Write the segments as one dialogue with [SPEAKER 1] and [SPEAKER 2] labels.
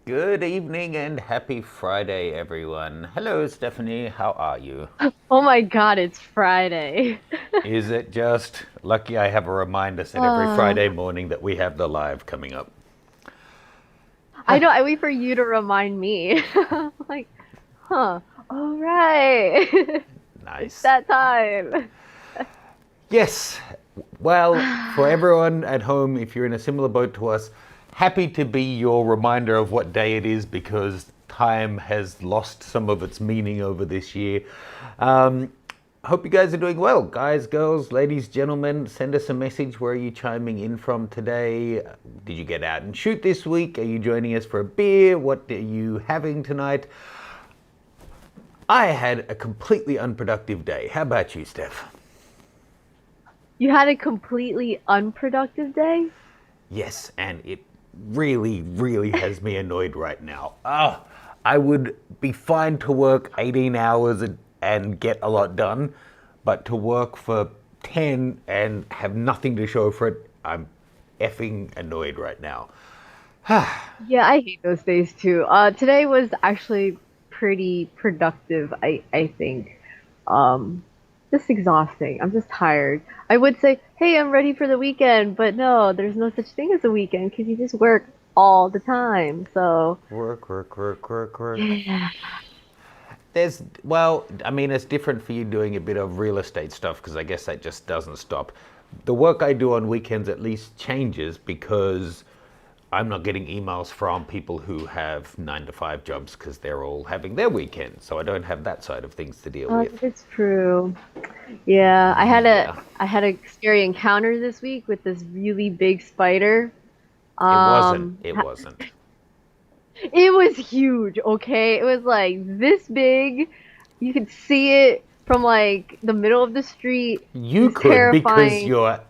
[SPEAKER 1] Good evening and happy Friday, everyone. Hello, Stephanie. How are you?
[SPEAKER 2] Oh my God, it's Friday.
[SPEAKER 1] Is it just lucky I have a reminder set every Friday
[SPEAKER 2] Uh,
[SPEAKER 1] morning that we have the live coming up?
[SPEAKER 2] I know, I wait for you to remind me. I'm like, huh, all right. It's
[SPEAKER 1] Nice.
[SPEAKER 2] that time.
[SPEAKER 1] Yes. Well, for everyone at home, if you're in a similar boat to us, happy to be your reminder of what day it is because time has lost some of its meaning over this year. Um, Hope you guys are doing well. Guys, girls, ladies, gentlemen, send us a message. Where are you chiming in from today? Did you get out and shoot this week? Are you joining us for a beer? What are you having tonight? I had a completely unproductive day. How about you, Steph?
[SPEAKER 2] You had a completely unproductive day?
[SPEAKER 1] Yes, and it really, really has me annoyed right now. Oh, I would be fine to work 18 hours and get a lot done, but to work for 10 and have nothing to show for it, I'm effing annoyed right now.
[SPEAKER 2] Yeah, I hate those days too. Today was actually pretty productive, I think. Um, just exhausting. I'm just tired. I would say, hey, I'm ready for the weekend, but no, there's no such thing as a weekend because you just work all the time. So,
[SPEAKER 1] Work, work, work, work, work.
[SPEAKER 2] yeah.
[SPEAKER 1] Well, I mean, it's different for you doing a bit of real estate stuff because I guess that just doesn't stop. The work I do on weekends at least changes because I'm not getting emails from people who have 9 to 5 jobs because they're all having their weekend. So I don't have that side of things to deal with.
[SPEAKER 2] It's true. Yeah,
[SPEAKER 1] Yeah,
[SPEAKER 2] I had a scary encounter this week with this really big spider.
[SPEAKER 1] it wasn't.
[SPEAKER 2] Um,
[SPEAKER 1] It wasn't.
[SPEAKER 2] it was huge, okay? It was like this big. You could see it from like the middle of the street. It
[SPEAKER 1] You
[SPEAKER 2] was
[SPEAKER 1] could because
[SPEAKER 2] terrifying.
[SPEAKER 1] you're,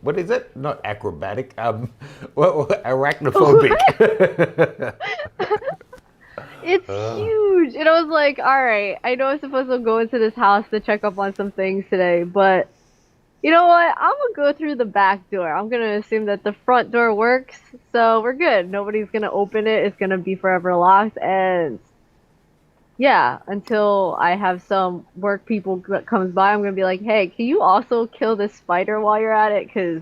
[SPEAKER 1] what is it? Not acrobatic. Well, arachnophobic.
[SPEAKER 2] It's huge. And I was like, all right, I know I'm supposed to go into this house to check up on some things today, but you know what? I'm gonna go through the back door. I'm gonna assume that the front door works, so we're good. Nobody's gonna open it. It's gonna be forever locked, and yeah, until I have some work people that comes by, I'm gonna be like, hey, can you also kill this spider while you're at it? Because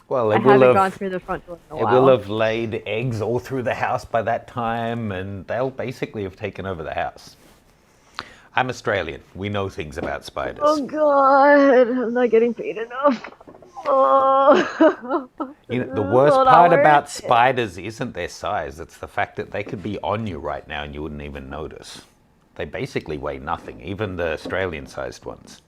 [SPEAKER 1] Well,
[SPEAKER 2] I haven't gone through the front door in a
[SPEAKER 1] it will
[SPEAKER 2] while.
[SPEAKER 1] have laid eggs all through the house by that time, and they'll basically have taken over the house. I'm Australian. We know things about spiders.
[SPEAKER 2] Oh God, I'm not getting paid enough. Oh,
[SPEAKER 1] You know,
[SPEAKER 2] this
[SPEAKER 1] the
[SPEAKER 2] is
[SPEAKER 1] worst
[SPEAKER 2] so not
[SPEAKER 1] part
[SPEAKER 2] worth
[SPEAKER 1] about
[SPEAKER 2] it.
[SPEAKER 1] spiders isn't their size, it's the fact that they could be on you right now and you wouldn't even notice. They basically weigh nothing, even the Australian sized ones.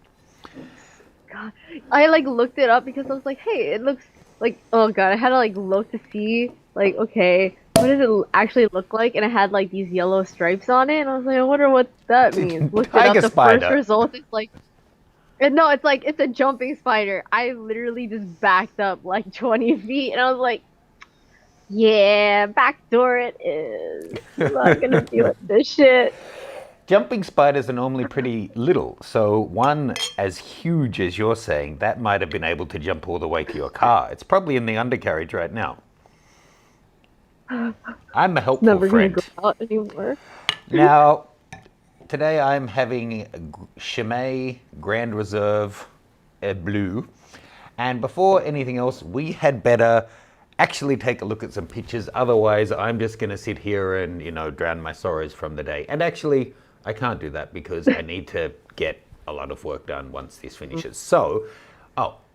[SPEAKER 2] God, I like looked it up because I was like, hey, it looks like oh God, I had to like look to see like okay, what does it actually look like? And it had like these yellow stripes on it, and I was like, I wonder what that means. Looked it up.
[SPEAKER 1] Tiger
[SPEAKER 2] The first
[SPEAKER 1] spider.
[SPEAKER 2] result is like, and no, it's like it's a jumping spider. I literally just backed up like 20 feet, and I was like, yeah, backdoor it is. I'm not gonna deal with this shit.
[SPEAKER 1] Jumping spiders are normally pretty little, so one as huge as you're saying, that might have been able to jump all the way to your car. It's probably in the undercarriage right now. I'm a
[SPEAKER 2] It's
[SPEAKER 1] helpful
[SPEAKER 2] never gonna go
[SPEAKER 1] friend.
[SPEAKER 2] out anymore.
[SPEAKER 1] Now, today I'm having Chimay Grand Reserve Blue. And before anything else, we had better actually take a look at some pictures. Otherwise, I'm just going to sit here and, drown my sorrows from the day. And actually, I can't do that because I need to get a lot of work done once this finishes. So,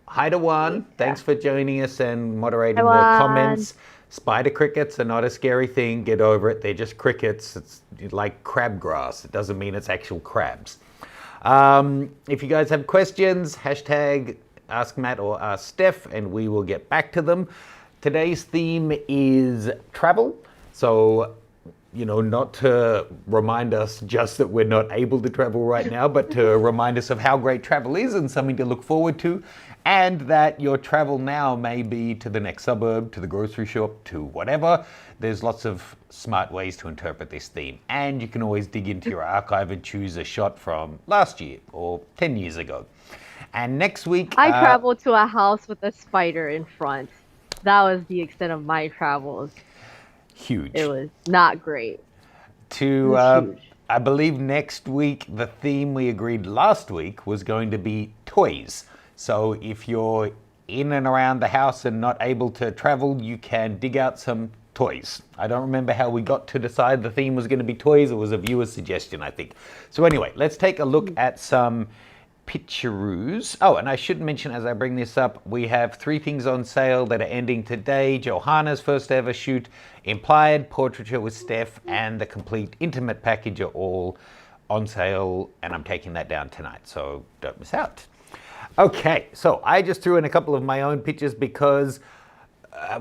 [SPEAKER 1] hi to Juan.
[SPEAKER 2] Yeah.
[SPEAKER 1] Thanks for joining us and
[SPEAKER 2] Come
[SPEAKER 1] moderating the
[SPEAKER 2] on.
[SPEAKER 1] comments. Spider crickets are not a scary thing. Get over it. They're just crickets. It's like crabgrass. It doesn't mean it's actual crabs. If you guys have questions, hashtag Ask Matt or Ask Steph, and we will get back to them. Today's theme is travel. So, not to remind us just that we're not able to travel right now, but to remind us of how great travel is and something to look forward to, and that your travel now may be to the next suburb, to the grocery shop, to whatever. There's lots of smart ways to interpret this theme, and you can always dig into your archive and choose a shot from last year or 10 years ago. And next week,
[SPEAKER 2] I traveled to a house with a spider in front. That was the extent of my travels.
[SPEAKER 1] Huge.
[SPEAKER 2] It was not great. It
[SPEAKER 1] To,
[SPEAKER 2] was huge.
[SPEAKER 1] I believe next week, the theme we agreed last week was going to be toys. So if you're in and around the house and not able to travel, you can dig out some toys. I don't remember how we got to decide the theme was going to be toys. It was a viewer's suggestion, I think. So anyway, let's take a look at some pictureroos. Oh, and I should mention as I bring this up, we have 3 things on sale that are ending today. Johanna's first ever shoot, Implied, Portraiture with Steph, and the complete intimate package are all on sale, and I'm taking that down tonight, so don't miss out. Okay, so I just threw in a couple of my own pictures because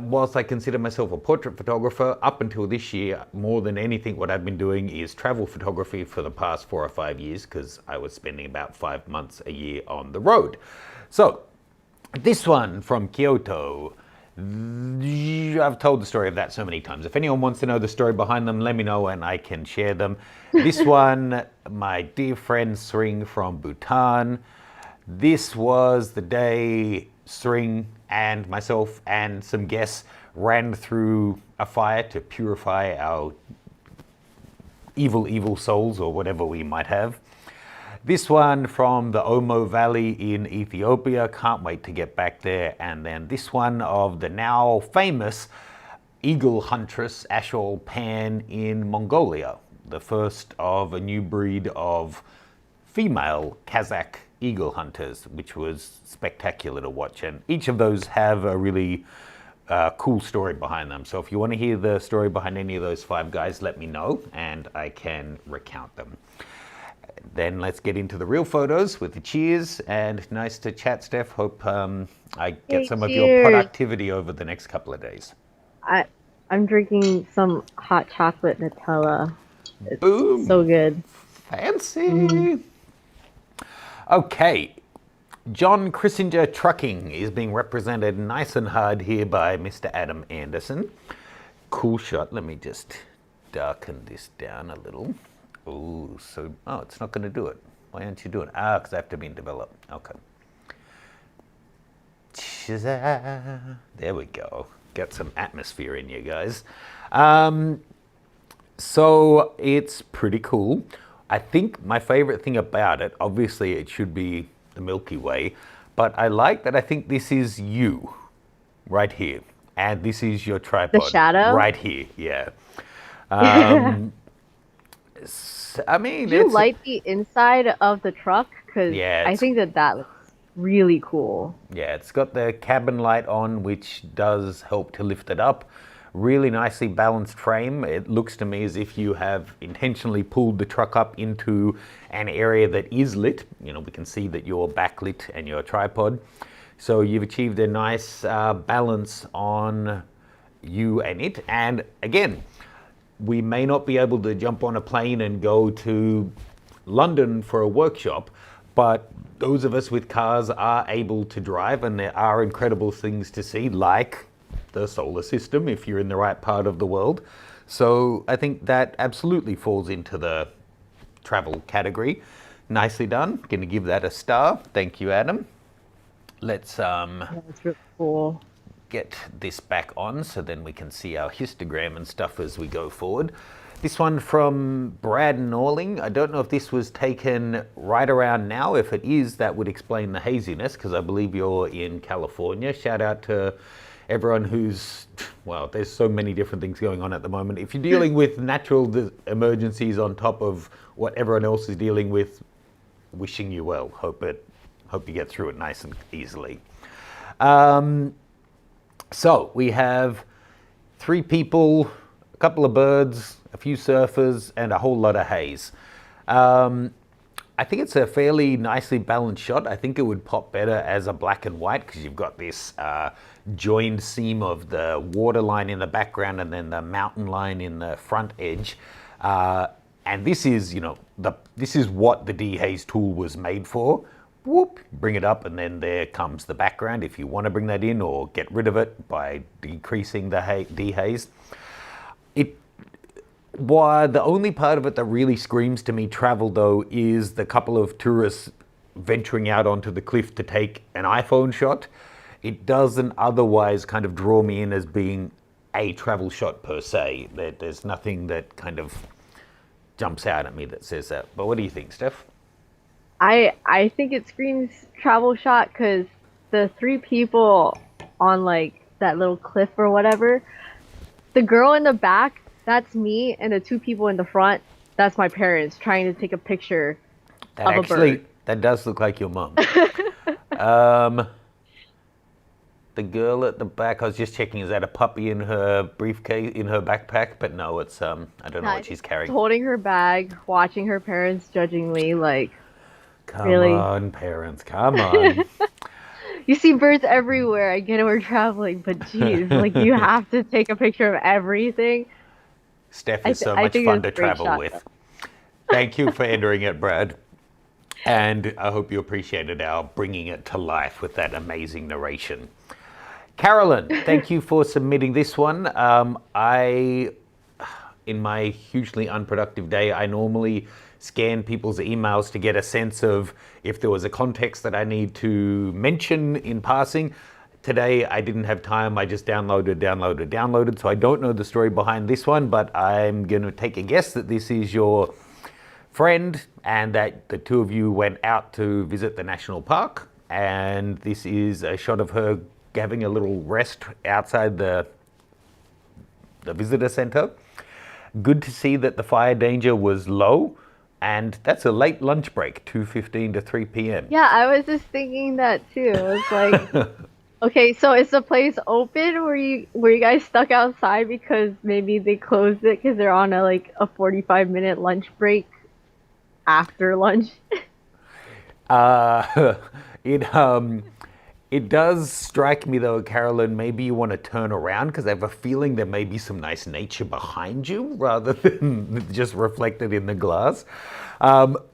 [SPEAKER 1] whilst I consider myself a portrait photographer, up until this year, more than anything, what I've been doing is travel photography for the past 4 or 5 years because I was spending about 5 months a year on the road. So this one from Kyoto, I've told the story of that so many times. If anyone wants to know the story behind them, let me know and I can share them. This one, my dear friend Sring from Bhutan. This was the day Sring and myself and some guests ran through a fire to purify our evil souls or whatever we might have. This one from the Omo Valley in Ethiopia, can't wait to get back there. And then this one of the now famous eagle huntress Ashol Pan in Mongolia, the first of a new breed of female Kazakh eagle hunters, which was spectacular to watch. And each of those have a really cool story behind them. So if you want to hear the story behind any of those 5 guys, let me know and I can recount them. Then let's get into the real photos with the cheers. And nice to chat, Steph. Hope I get some of your productivity over the next couple of days.
[SPEAKER 2] I'm drinking some hot chocolate Nutella. It's
[SPEAKER 1] Boom.
[SPEAKER 2] so good.
[SPEAKER 1] Fancy. Okay, John Christinger Trucking is being represented nice and hard here by Mr. Adam Anderson. Cool shot. Let me just darken this down a little. Oh, it's not going to do it. Why aren't you doing it? Because I have to be in develop. Okay. There we go. Get some atmosphere in you guys. So it's pretty cool. I think my favorite thing about it, obviously it should be the Milky Way, but I like that I think this is you right here. And this is your tripod.
[SPEAKER 2] The shadow?
[SPEAKER 1] Right here, yeah. I mean,
[SPEAKER 2] Do you like the inside of the truck? Because
[SPEAKER 1] yeah,
[SPEAKER 2] I think that looks really cool.
[SPEAKER 1] Yeah, it's got the cabin light on, which does help to lift it up. Really nicely balanced frame. It looks to me as if you have intentionally pulled the truck up into an area that is lit. You know, we can see that you're backlit and your tripod. So you've achieved a nice balance on you and it. And again, we may not be able to jump on a plane and go to London for a workshop, but those of us with cars are able to drive, and there are incredible things to see, like the solar system if you're in the right part of the world. So I think that absolutely falls into the travel category. Nicely done. Going to give that a star. Thank you, Adam. Let's
[SPEAKER 2] That's really cool.
[SPEAKER 1] get this back on so then we can see our histogram and stuff as we go forward. This one from Brad Nawling. I don't know if this was taken right around now. If it is, that would explain the haziness, because I believe you're in California. Shout out to everyone who's, well, there's so many different things going on at the moment. If you're dealing with natural emergencies on top of what everyone else is dealing with, wishing you well. Hope you get through it nice and easily. So we have 3 people, a couple of birds, a few surfers, and a whole lot of haze. I think it's a fairly nicely balanced shot. I think it would pop better as a black and white because you've got this joined seam of the water line in the background and then the mountain line in the front edge. And this is, this is what the dehaze tool was made for. Whoop, bring it up, and then there comes the background if you want to bring that in or get rid of it by decreasing the dehaze. The only part of it that really screams to me travel, though, is the couple of tourists venturing out onto the cliff to take an iPhone shot. It doesn't otherwise kind of draw me in as being a travel shot per se. There's nothing that kind of jumps out at me that says that. But what do you think, Steph?
[SPEAKER 2] I think it screams travel shot because the three people on like that little cliff or whatever, the girl in the back, that's me, and the two people in the front, that's my parents trying to take a picture
[SPEAKER 1] That
[SPEAKER 2] of a
[SPEAKER 1] actually,
[SPEAKER 2] bird.
[SPEAKER 1] that does look like your mum. um, the girl at the back, I was just checking, is that a puppy in her briefcase, in her backpack? But no, it's, I don't know
[SPEAKER 2] I
[SPEAKER 1] what
[SPEAKER 2] think
[SPEAKER 1] she's
[SPEAKER 2] she's
[SPEAKER 1] carrying.
[SPEAKER 2] holding her bag, watching her parents judgingly, like,
[SPEAKER 1] Come
[SPEAKER 2] really?
[SPEAKER 1] on, parents, come on.
[SPEAKER 2] You see birds everywhere. I get it, we're traveling, but geez, like you have to take a picture of everything.
[SPEAKER 1] Steph is so
[SPEAKER 2] I
[SPEAKER 1] much
[SPEAKER 2] think
[SPEAKER 1] fun
[SPEAKER 2] it's
[SPEAKER 1] to
[SPEAKER 2] a great
[SPEAKER 1] travel
[SPEAKER 2] shot
[SPEAKER 1] with.
[SPEAKER 2] though.
[SPEAKER 1] Thank you for entering it, Brad. And I hope you appreciated our bringing it to life with that amazing narration. Carolyn, thank you for submitting this one. In my hugely unproductive day, I normally scan people's emails to get a sense of if there was a context that I need to mention in passing. Today, I didn't have time. I just downloaded. So I don't know the story behind this one, but I'm going to take a guess that this is your friend and that the two of you went out to visit the national park. And this is a shot of her having a little rest outside the visitor center. Good to see that the fire danger was low, and that's a late lunch break, 2:15 to 3 p.m.
[SPEAKER 2] Yeah, I was just thinking that too. It's like, okay, so is the place open? Were you guys stuck outside because maybe they closed it because they're on a 45-minute lunch break after lunch?
[SPEAKER 1] Uh, it it does strike me though, Carolyn, maybe you want to turn around because I have a feeling there may be some nice nature behind you rather than just reflected in the glass.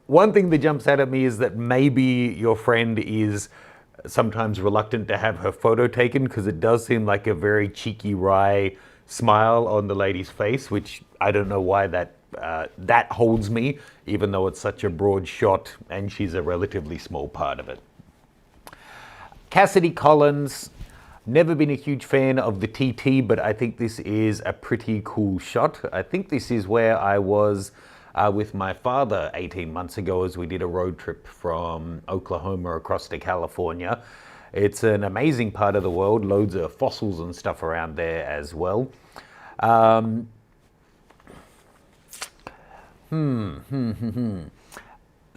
[SPEAKER 1] One thing that jumps out at me is that maybe your friend is sometimes reluctant to have her photo taken because it does seem like a very cheeky, wry smile on the lady's face, which I don't know why that holds me, even though it's such a broad shot and she's a relatively small part of it. Cassidy Collins, never been a huge fan of the TT, but I think this is a pretty cool shot. I think this is where I was with my father 18 months ago as we did a road trip from Oklahoma across to California. It's an amazing part of the world, loads of fossils and stuff around there as well.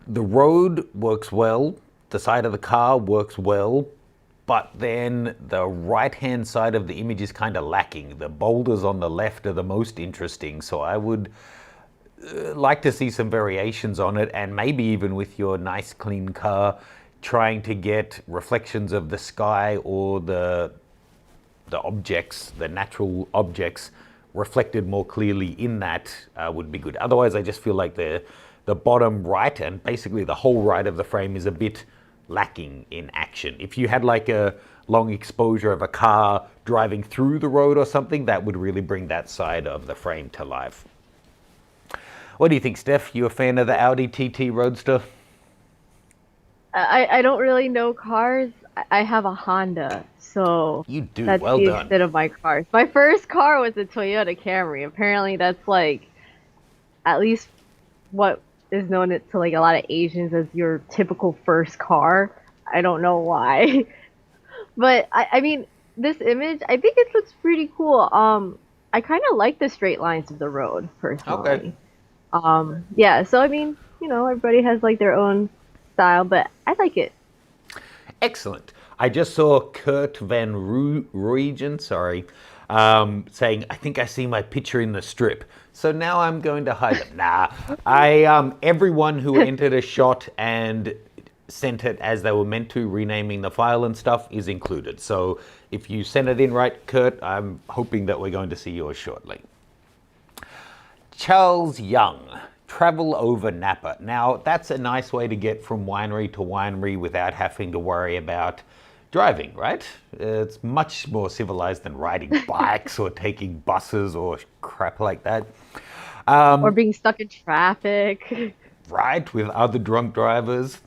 [SPEAKER 1] The road works well, the side of the car works well, but then the right-hand side of the image is kind of lacking. The boulders on the left are the most interesting, so I would like to see some variations on it, and maybe even with your nice clean car, trying to get reflections of the sky or the objects, the natural objects, reflected more clearly in that would be good. Otherwise, I just feel like the bottom right and basically the whole right of the frame is a bit lacking in action. If you had like a long exposure of a car driving through the road or something, that would really bring that side of the frame to life. What do you think, Steph? You a fan of the Audi TT Roadster?
[SPEAKER 2] I don't really know cars. I have a Honda, so
[SPEAKER 1] You do,
[SPEAKER 2] that's
[SPEAKER 1] well
[SPEAKER 2] the
[SPEAKER 1] done.
[SPEAKER 2] extent of my cars. My first car was a Toyota Camry. Apparently, that's like at least what is known to like a lot of Asians as your typical first car. I don't know why, but I mean, this image, I think it looks pretty cool. I kind of like the straight lines of the road
[SPEAKER 1] Okay.
[SPEAKER 2] personally. Yeah. So I mean, everybody has like their own style, but I like it.
[SPEAKER 1] Excellent. I just saw Kurt Van Rooijen, saying, I think I see my picture in the strip. So now I'm going to hide it. Nah, everyone who entered a shot and sent it as they were meant to, renaming the file and stuff, is included. So if you send it in right, Kurt, I'm hoping that we're going to see yours shortly. Charlesyoung, travel over Napa. Now, that's a nice way to get from winery to winery without having to worry about driving, right? It's much more civilized than riding bikes or taking buses or crap like that.
[SPEAKER 2] Or being stuck in traffic.
[SPEAKER 1] Right, with other drunk drivers.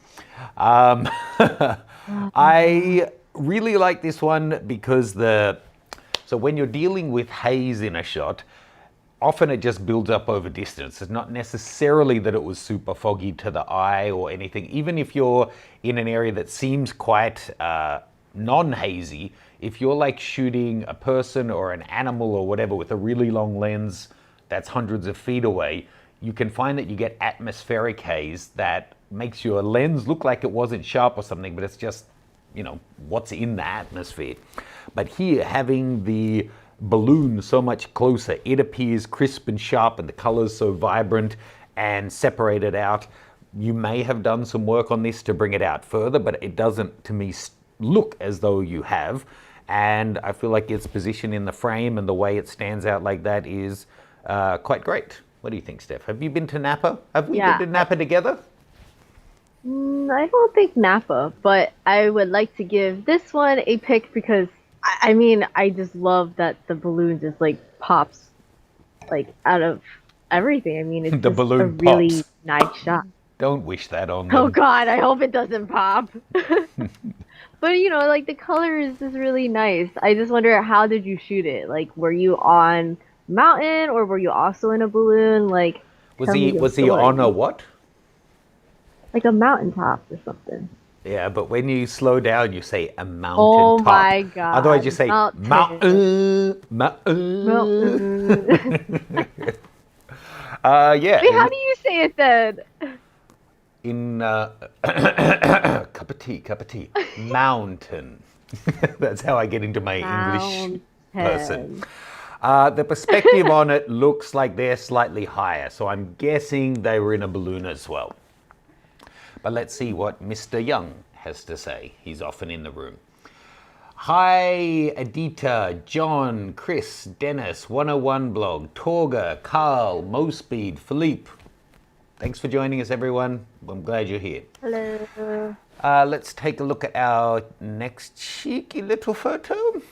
[SPEAKER 1] I really like this one because the So when you're dealing with haze in a shot, often it just builds up over distance. It's not necessarily that it was super foggy to the eye or anything. Even if you're in an area that seems quite non-hazy, if you're like shooting a person or an animal or whatever with a really long lens that's hundreds of feet away, you can find that you get atmospheric haze that makes your lens look like it wasn't sharp or something, but it's just, what's in the atmosphere. But here, having the balloon so much closer, it appears crisp and sharp and the colors so vibrant and separated out. You may have done some work on this to bring it out further, but it doesn't, to me, look as though you have. And I feel like its position in the frame and the way it stands out like that is quite great. What do you think, Steph? Have you been to Napa? Have we been to Napa together?
[SPEAKER 2] I don't think Napa, but I would like to give this one a pick because I just love that the balloon just like pops like out of everything. I mean, it's
[SPEAKER 1] the
[SPEAKER 2] just
[SPEAKER 1] balloon
[SPEAKER 2] a really
[SPEAKER 1] pops.
[SPEAKER 2] nice shot.
[SPEAKER 1] Don't wish that on them.
[SPEAKER 2] Oh God, I hope it doesn't pop. But like the color is just really nice. I just wonder, how did you shoot it? Like, were you on mountain or were you also in a balloon? Like,
[SPEAKER 1] was he on a what?
[SPEAKER 2] Like a mountaintop or something.
[SPEAKER 1] Yeah, but when you slow down, you say a mountain
[SPEAKER 2] Oh
[SPEAKER 1] top.
[SPEAKER 2] my God.
[SPEAKER 1] Otherwise, you say
[SPEAKER 2] Mountain.
[SPEAKER 1] mountain. Yeah.
[SPEAKER 2] Wait, how do you say it then?
[SPEAKER 1] In cup of tea, mountain. That's how I get into my English person. The perspective on it looks like they're slightly higher, so I'm guessing they were in a balloon as well. But let's see what Mr. Young has to say. He's often in the room. Hi, Adita, John, Chris, Dennis, 101 blog, Torga, Carl, Mospeed, Philippe. Thanks for joining us, everyone. I'm glad you're here.
[SPEAKER 2] Hello.
[SPEAKER 1] Let's take a look at our next cheeky little photo.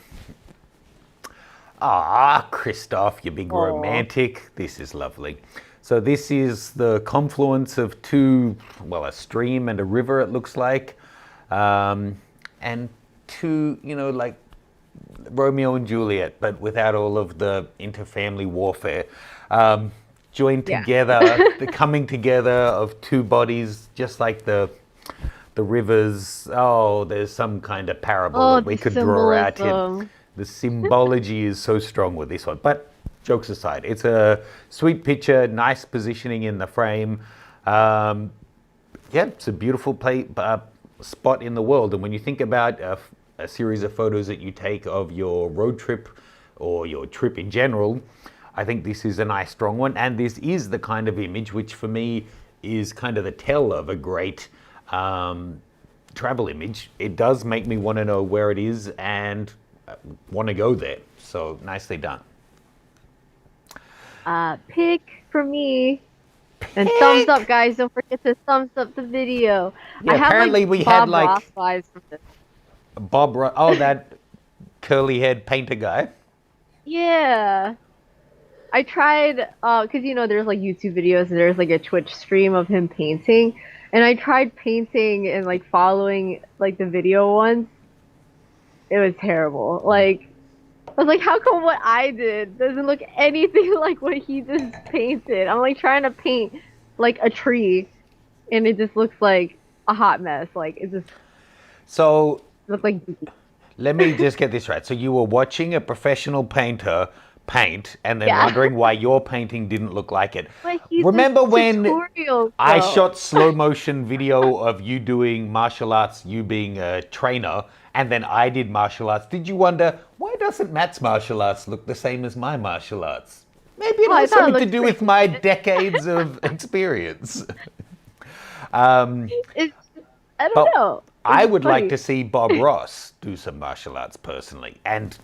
[SPEAKER 1] Ah, Kristoff, you big romantic. This is lovely. So this is the confluence of two, a stream and a river, it looks like. And two, like Romeo and Juliet, but without all of the interfamily warfare. Joined together, the coming together of two bodies, just like the rivers. Oh, there's some kind of parable that we could draw out here. The symbology is so strong with this one. But jokes aside, it's a sweet picture, nice positioning in the frame. It's a beautiful spot in the world. And when you think about a series of photos that you take of your road trip or your trip in general, I think this is a nice, strong one. And this is the kind of image which for me is kind of the tell of a great travel image. It does make me want to know where it is and want to go there. So nicely done.
[SPEAKER 2] Pick for me. And thumbs up, guys. Don't forget to thumbs up the video.
[SPEAKER 1] Yeah, apparently we had like
[SPEAKER 2] Ross vibes from this.
[SPEAKER 1] Bob Ross. Oh, that curly-haired painter guy.
[SPEAKER 2] Yeah. I tried, because there's like YouTube videos and there's like a Twitch stream of him painting. And I tried painting and like following like the video ones. It was terrible. Like, I was like, how come what I did doesn't look anything like what he just painted? I'm like trying to paint like a tree and it just looks like a hot mess. Like, it just looks like...
[SPEAKER 1] Let me just get this right. So you were watching a professional painter paint and then wondering why your painting didn't look like it. Remember when I shot slow motion video of you doing martial arts, you being a trainer, and then I did martial arts? Did you wonder, why doesn't Matt's martial arts look the same as my martial arts? Maybe it has something to do with my decades of experience.
[SPEAKER 2] I don't know.
[SPEAKER 1] I would like to see Bob Ross do some martial arts personally, and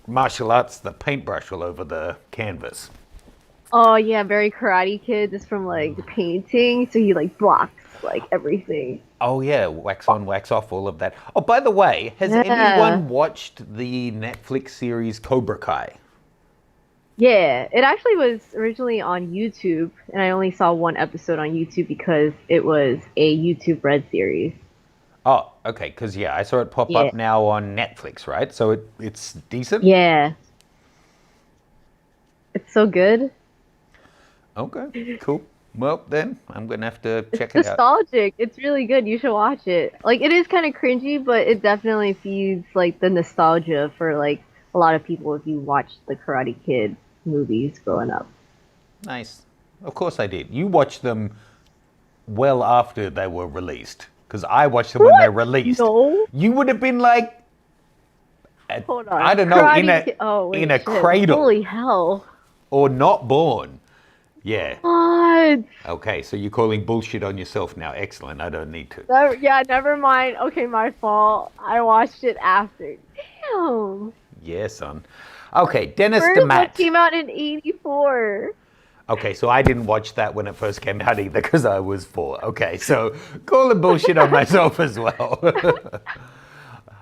[SPEAKER 1] martial arts, the paintbrush all over the canvas.
[SPEAKER 2] Oh yeah, very Karate Kid, just from like the painting. So he like blocks like everything.
[SPEAKER 1] Oh yeah, wax on, wax off, all of that. Oh, by the way, has anyone watched the Netflix series Cobra Kai?
[SPEAKER 2] Yeah, it actually was originally on YouTube, and I only saw one episode on YouTube because it was a YouTube Red series.
[SPEAKER 1] Oh, okay, because I saw it pop up now on Netflix, right? So it's decent?
[SPEAKER 2] Yeah. It's so good.
[SPEAKER 1] Okay, cool. Well, then I'm gonna have to
[SPEAKER 2] It's
[SPEAKER 1] check it out.
[SPEAKER 2] nostalgic. It's really good. You should watch it. Like it is kind of cringy, but it definitely feeds like the nostalgia for like a lot of people if you watch the Karate Kid movies growing up.
[SPEAKER 1] Nice. Of course I did. You watched them well after they were released, because I watched them when they
[SPEAKER 2] What?
[SPEAKER 1] released.
[SPEAKER 2] No.
[SPEAKER 1] You would have been like,
[SPEAKER 2] Hold
[SPEAKER 1] I
[SPEAKER 2] on.
[SPEAKER 1] don't know, in
[SPEAKER 2] Karate
[SPEAKER 1] a
[SPEAKER 2] Kid. Oh
[SPEAKER 1] in
[SPEAKER 2] wait,
[SPEAKER 1] a
[SPEAKER 2] shit.
[SPEAKER 1] cradle
[SPEAKER 2] Holy hell.
[SPEAKER 1] or not born. Yeah.
[SPEAKER 2] What?
[SPEAKER 1] Okay, so you're calling bullshit on yourself now. Excellent. I don't need to.
[SPEAKER 2] Yeah, never mind. Okay, my fault. I watched it after. Damn.
[SPEAKER 1] Yeah, son. Okay, Dennis
[SPEAKER 2] First one
[SPEAKER 1] DeMatt.
[SPEAKER 2] came out in '84.
[SPEAKER 1] Okay, so I didn't watch that when it first came out either because I was 4. Okay, so calling bullshit on myself as well.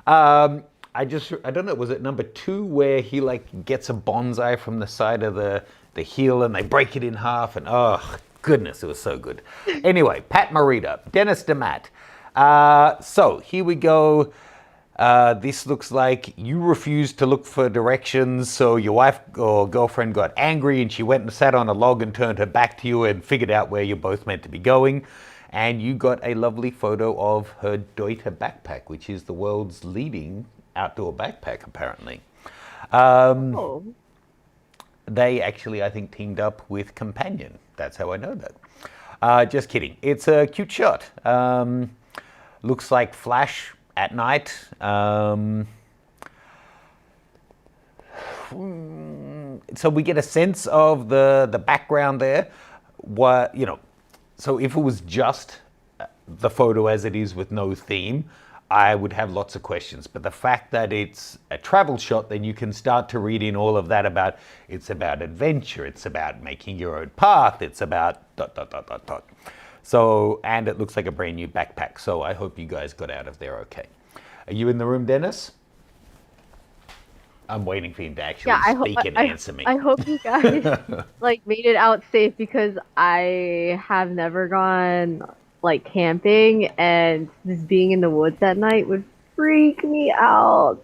[SPEAKER 1] I don't know, was it number 2 where he like gets a bonsai from the side of the heel and they break it in half and oh goodness, it was so good. Anyway, Pat Morita, Dennis DeMatt. So here we go. This looks like you refused to look for directions, so your wife or girlfriend got angry and she went and sat on a log and turned her back to you and figured out where you're both meant to be going. And you got a lovely photo of her Deuter backpack, which is the world's leading outdoor backpack, apparently.
[SPEAKER 2] Oh.
[SPEAKER 1] They actually, I think, teamed up with Companion. That's how I know that. Just kidding. It's a cute shot. Looks like flash at night. So we get a sense of the background there. What, you know, so if it was just the photo as it is with no theme, I would have lots of questions. But the fact that it's a travel shot, then you can start to read in all of that about, it's about adventure, it's about making your own path, it's about ... So, and it looks like a brand new backpack. So I hope you guys got out of there okay. Are you in the room, Dennis? I'm waiting for him to actually speak and answer me.
[SPEAKER 2] I hope you guys like made it out safe because I have never gone like camping and just being in the woods at night would freak me out.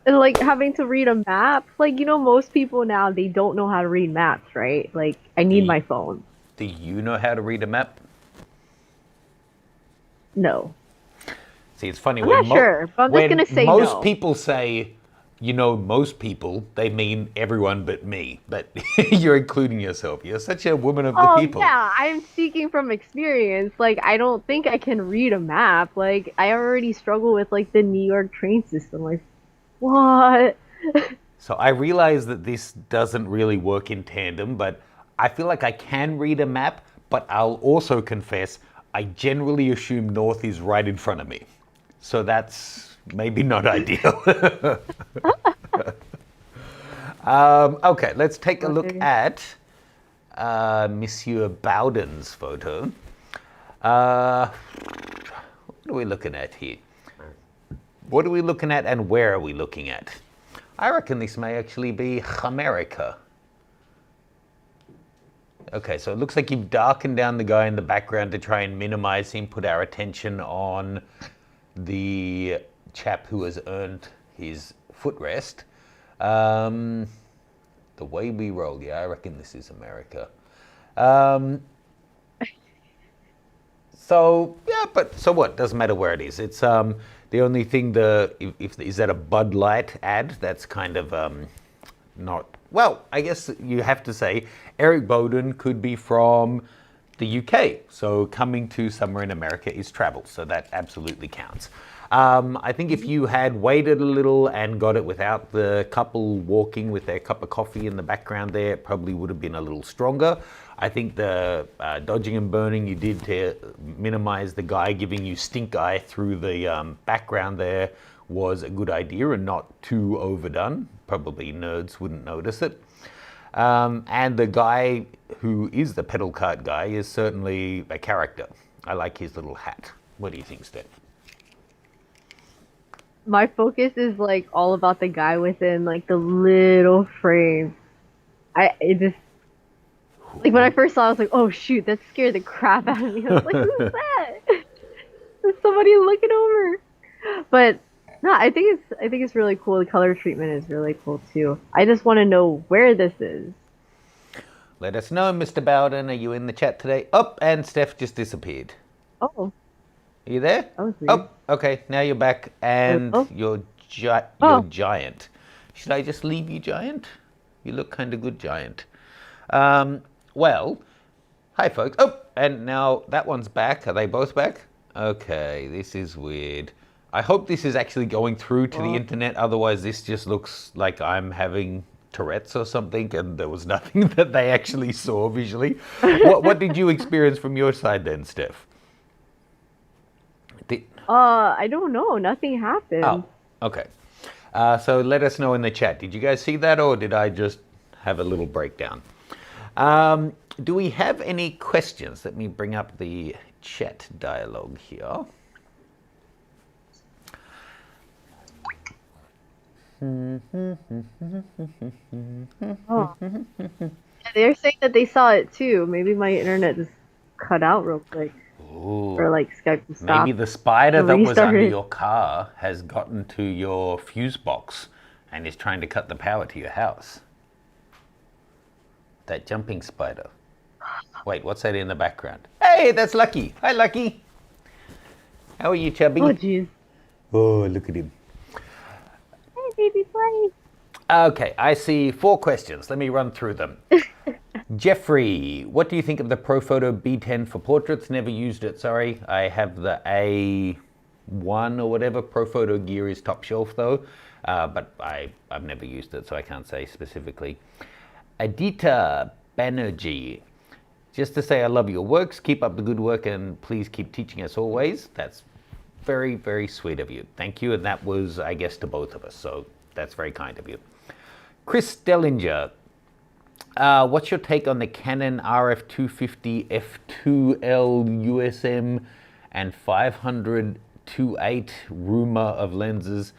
[SPEAKER 2] And like having to read a map, like you know most people now they don't know how to read maps, right? Like I need my phone.
[SPEAKER 1] Do you know how to read a map?
[SPEAKER 2] No.
[SPEAKER 1] See, it's funny.
[SPEAKER 2] I'm not sure, but I'm just gonna say no.
[SPEAKER 1] Most people say, you know, most people, they mean everyone but me. But you're including yourself. You're such a woman of the people.
[SPEAKER 2] Oh yeah, I'm speaking from experience. Like I don't think I can read a map. Like I already struggle with like the New York train system. Like what?
[SPEAKER 1] So I realize that this doesn't really work in tandem, but I feel like I can read a map, but I'll also confess I generally assume north is right in front of me. So that's maybe not ideal. Okay, let's take a look at Monsieur Bowden's photo. What are we looking at here? What are we looking at and where are we looking at? I reckon this may actually be America. Okay, so it looks like you've darkened down the guy in the background to try and minimize him, put our attention on the chap who has earned his footrest. The way we roll, yeah, I reckon this is America. So, yeah, but so what? Doesn't matter where it is. It's the only thing, if is that a Bud Light ad? That's kind of not... Well, I guess you have to say Eric Bowden could be from the UK. So coming to somewhere in America is travel. So that absolutely counts. I think if you had waited a little and got it without the couple walking with their cup of coffee in the background there, it probably would have been a little stronger. I think the dodging and burning you did to minimize the guy giving you stink eye through the background there was a good idea and not too overdone. Probably nerds wouldn't notice it. And the guy who is the pedal cart guy is certainly a character. I like his little hat. What do you think, Steph?
[SPEAKER 2] My focus is like all about the guy within like the little frame. It just like when I first saw it, I was like, oh shoot, that scared the crap out of me. I was like, who's that? There's somebody looking over. But No, I think it's really cool. The color treatment is really cool too. I just want to know where this is.
[SPEAKER 1] Let us know, Mr. Bowden. Are you in the chat today? Oh, and Steph just disappeared.
[SPEAKER 2] Oh,
[SPEAKER 1] Are you there?
[SPEAKER 2] that was weird.
[SPEAKER 1] Oh, okay. Now you're back, and
[SPEAKER 2] Oh.
[SPEAKER 1] you're
[SPEAKER 2] Oh.
[SPEAKER 1] giant. Should I just leave you giant? You look kind of good giant. Well, hi folks. Oh, and now that one's back. Are they both back? Okay, this is weird. I hope this is actually going through to the internet. Otherwise, this just looks like I'm having Tourette's or something, and there was nothing that they actually saw visually. What did you experience from your side then, Steph?
[SPEAKER 2] I don't know. Nothing happened.
[SPEAKER 1] Oh, okay. So let us know in the chat. Did you guys see that, or did I just have a little breakdown? Do we have any questions? Let me bring up the chat dialogue here.
[SPEAKER 2] Oh. They're saying that they saw it too. Maybe my internet just cut out real quick.
[SPEAKER 1] Ooh.
[SPEAKER 2] Or like Skype to stop.
[SPEAKER 1] Maybe the spider that was under
[SPEAKER 2] Restarted.
[SPEAKER 1] your car has gotten to your fuse box and is trying to cut the power to your house. That jumping spider. Wait, what's that in the background? Hey, that's Lucky. Hi, Lucky. How are you, Chubby?
[SPEAKER 2] Oh jeez.
[SPEAKER 1] Oh, look at him.
[SPEAKER 2] Hey baby, play.
[SPEAKER 1] Okay, I see 4 questions. Let me run through them. Jeffrey, what do you think of the Profoto B10 for portraits? Never used it, sorry. I have the A1 or whatever. Profoto gear is top shelf though, but I've never used it, so I can't say specifically. Adita Banerjee, just to say I love your works. Keep up the good work and please keep teaching us always. That's very, very sweet of you. Thank you, and that was, I guess, to both of us, so that's very kind of you. Chris Dellinger, what's your take on the Canon RF250 f2L USM and 500 2.8 rumor of lenses?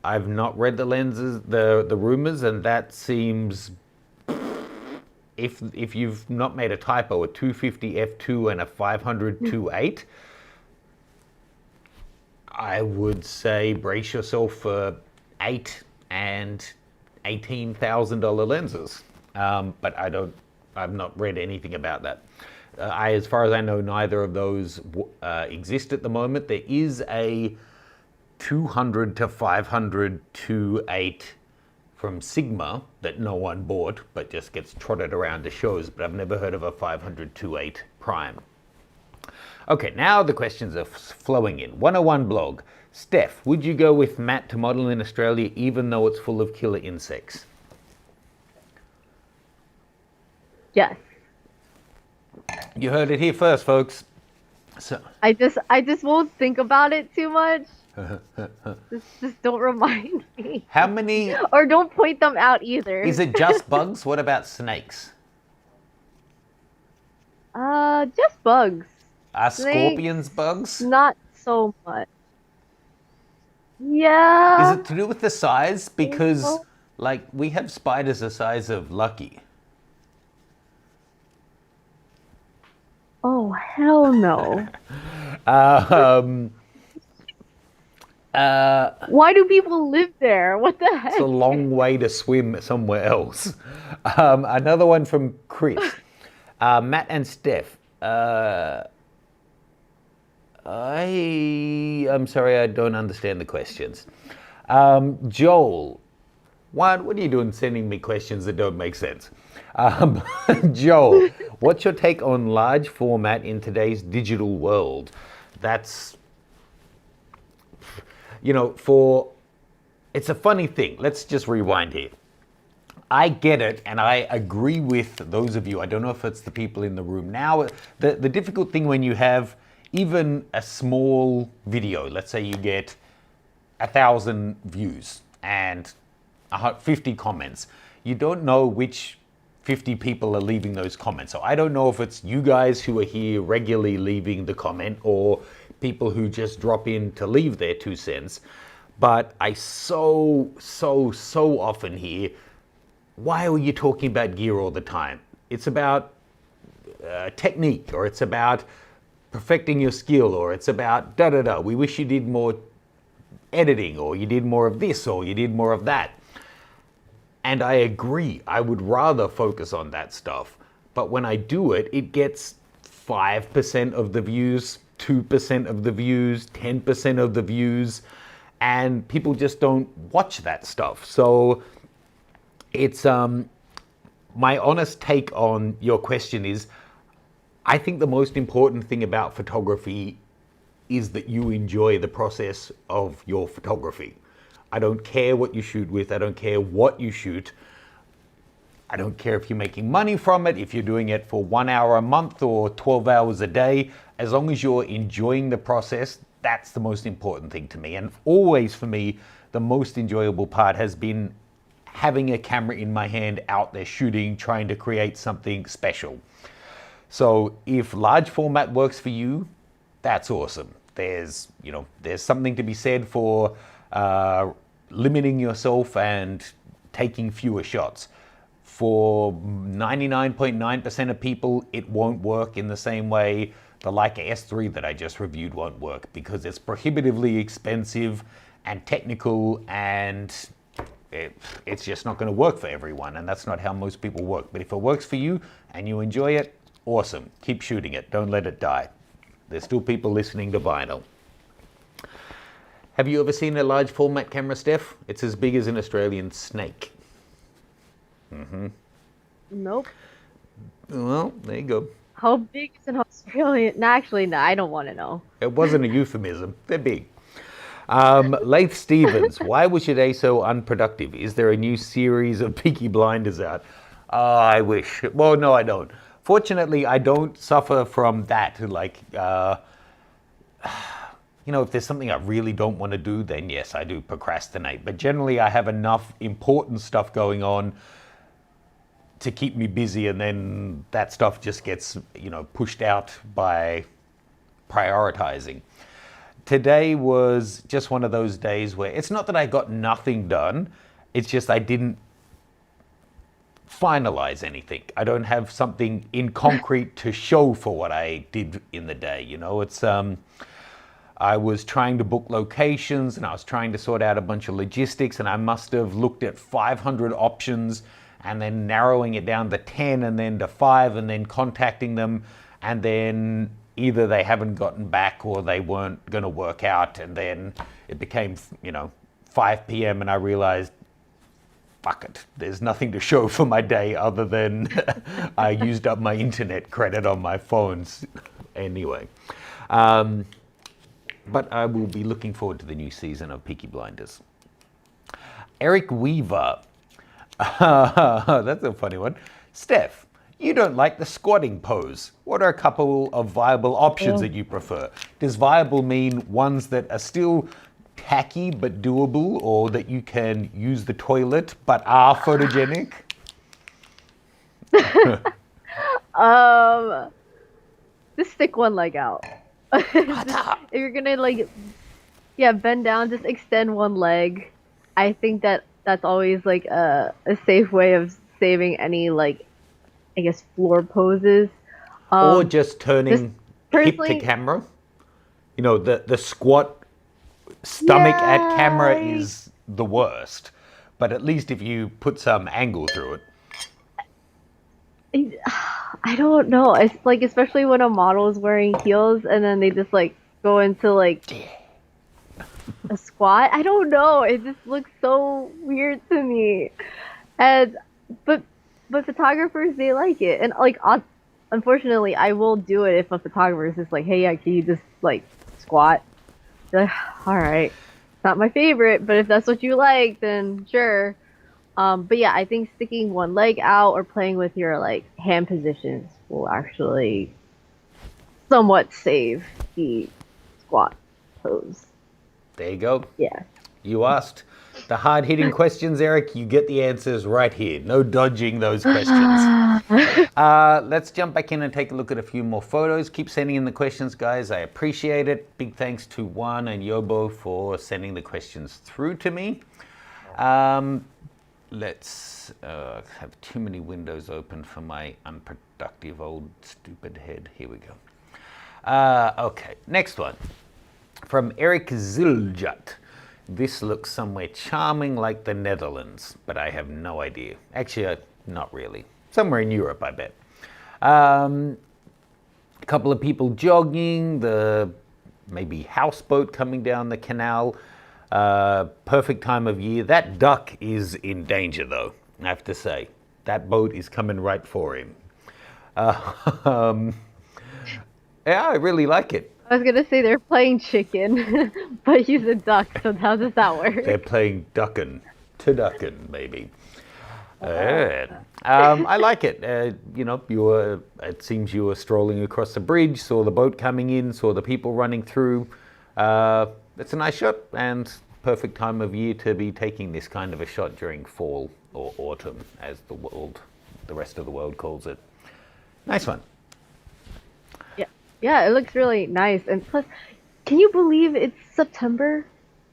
[SPEAKER 1] I've not read the lenses, the rumors, and that seems, if you've not made a typo, a 250 f2 and a 500 2.8, I would say brace yourself for $8,000 and $18,000 lenses. But I've not read anything about that. As far as I know, neither of those exist at the moment. There is a 200 to 500 2.8 from Sigma that no one bought, but just gets trotted around to shows. But I've never heard of a 500 2.8 prime. Okay, now the questions are flowing in. 101 blog. Steph, would you go with Matt to model in Australia even though it's full of killer insects?
[SPEAKER 2] Yes.
[SPEAKER 1] You heard it here first, folks. So
[SPEAKER 2] I just won't think about it too much. just don't remind me.
[SPEAKER 1] how many?
[SPEAKER 2] Or don't point them out either.
[SPEAKER 1] Is it just bugs? What about snakes?
[SPEAKER 2] Just bugs.
[SPEAKER 1] Are
[SPEAKER 2] Snakes,
[SPEAKER 1] scorpions bugs?
[SPEAKER 2] Not so much. Yeah.
[SPEAKER 1] Is it to do with the size? Because, like, we have spiders the size of Lucky.
[SPEAKER 2] Oh, hell no. Why do people live there? What the heck?
[SPEAKER 1] It's a long way to swim somewhere else. Another one from Chris. Matt and Steph. I'm sorry, I don't understand the questions. Joel, what are you doing sending me questions that don't make sense? Joel, what's your take on large format in today's digital world? That's, it's a funny thing. Let's just rewind here. I get it, and I agree with those of you. I don't know if it's the people in the room now. The difficult thing when you have even a small video, let's say you get 1,000 views and 50 comments, you don't know which 50 people are leaving those comments. So I don't know if it's you guys who are here regularly leaving the comment or people who just drop in to leave their 2 cents. But I so often hear, why are you talking about gear all the time? It's about technique, or it's about perfecting your skill, or it's about da-da-da. We wish you did more editing, or you did more of this, or you did more of that. And I agree, I would rather focus on that stuff. But when I do it, it gets 5% of the views, 2% of the views, 10% of the views, and people just don't watch that stuff. So it's my honest take on your question is, I think the most important thing about photography is that you enjoy the process of your photography. I don't care what you shoot with, I don't care what you shoot. I don't care if you're making money from it, if you're doing it for 1 hour a month or 12 hours a day. As long as you're enjoying the process, that's the most important thing to me. And always for me, the most enjoyable part has been having a camera in my hand out there shooting, trying to create something special. So if large format works for you, that's awesome. There's something to be said for limiting yourself and taking fewer shots. For 99.9% of people, it won't work in the same way the Leica S3 that I just reviewed won't work, because it's prohibitively expensive and technical, and it's just not going to work for everyone, and that's not how most people work. But if it works for you and you enjoy it, awesome. Keep shooting it. Don't let it die. There's still people listening to vinyl. Have you ever seen a large format camera, Steph? It's as big as an Australian snake.
[SPEAKER 2] Nope.
[SPEAKER 1] Well, there you go.
[SPEAKER 2] How big is an Australian? No, actually, no, I don't want to know.
[SPEAKER 1] It wasn't a euphemism. They're big. Laith Stevens, why was your day so unproductive? Is there a new series of Peaky Blinders out? I wish. Well, no, I don't. Fortunately, I don't suffer from that. Like, if there's something I really don't want to do, then yes, I do procrastinate. But generally, I have enough important stuff going on to keep me busy, and then that stuff just gets, pushed out by prioritizing. Today was just one of those days where it's not that I got nothing done, it's just I didn't finalize anything. I don't have something in concrete to show for what I did in the day. It's I was trying to book locations, and I was trying to sort out a bunch of logistics, and I must have looked at 500 options and then narrowing it down to 10 and then to 5 and then contacting them, and then either they haven't gotten back or they weren't going to work out, and then it became 5 p.m. and I realized, fuck it, there's nothing to show for my day other than I used up my internet credit on my phones anyway. But I will be looking forward to the new season of Peaky Blinders. Eric Weaver. That's a funny one. Steph, you don't like the squatting pose. What are a couple of viable options that you prefer? Does viable mean ones that are still tacky but doable, or that you can use the toilet but are photogenic?
[SPEAKER 2] Just stick one leg out. If you're gonna bend down, just extend one leg. I think that's always a safe way of saving any floor poses.
[SPEAKER 1] Or just turning hip to camera. The squat stomach at camera is the worst. But at least if you put some angle through it.
[SPEAKER 2] I don't know. It's especially when a model is wearing heels and then they just go into a squat. I don't know. It just looks so weird to me. And but photographers, they like it. And unfortunately, I will do it if a photographer is just hey, yeah, can you just squat? All right. It's not my favorite, but if that's what you like, then sure. But yeah, I think sticking one leg out or playing with your hand positions will actually somewhat save the squat pose.
[SPEAKER 1] There you go.
[SPEAKER 2] Yeah.
[SPEAKER 1] You asked the hard-hitting questions, Eric. You get the answers right here. No dodging those questions. Let's jump back in and take a look at a few more photos. Keep sending in the questions, guys. I appreciate it. Big thanks to Juan and Yobo for sending the questions through to me. Let's have too many windows open for my unproductive old stupid head. Here we go. Okay, next one. From Eric Ziljut. this looks somewhere charming like the Netherlands, but I have no idea. Actually, not really. Somewhere in Europe, I bet. A couple of people jogging, the maybe houseboat coming down the canal. Perfect time of year. That duck is in danger, though, I have to say. That boat is coming right for him. Yeah, I really like it.
[SPEAKER 2] I was gonna say they're playing chicken, but he's a duck, so how does that work?
[SPEAKER 1] They're playing duckin' to duckin', maybe. I like it. It seems you were strolling across the bridge, saw the boat coming in, saw the people running through. It's a nice shot and perfect time of year to be taking this kind of a shot during fall or autumn, as the rest of the world calls it. Nice one.
[SPEAKER 2] Yeah, it looks really nice. And plus, can you believe it's September?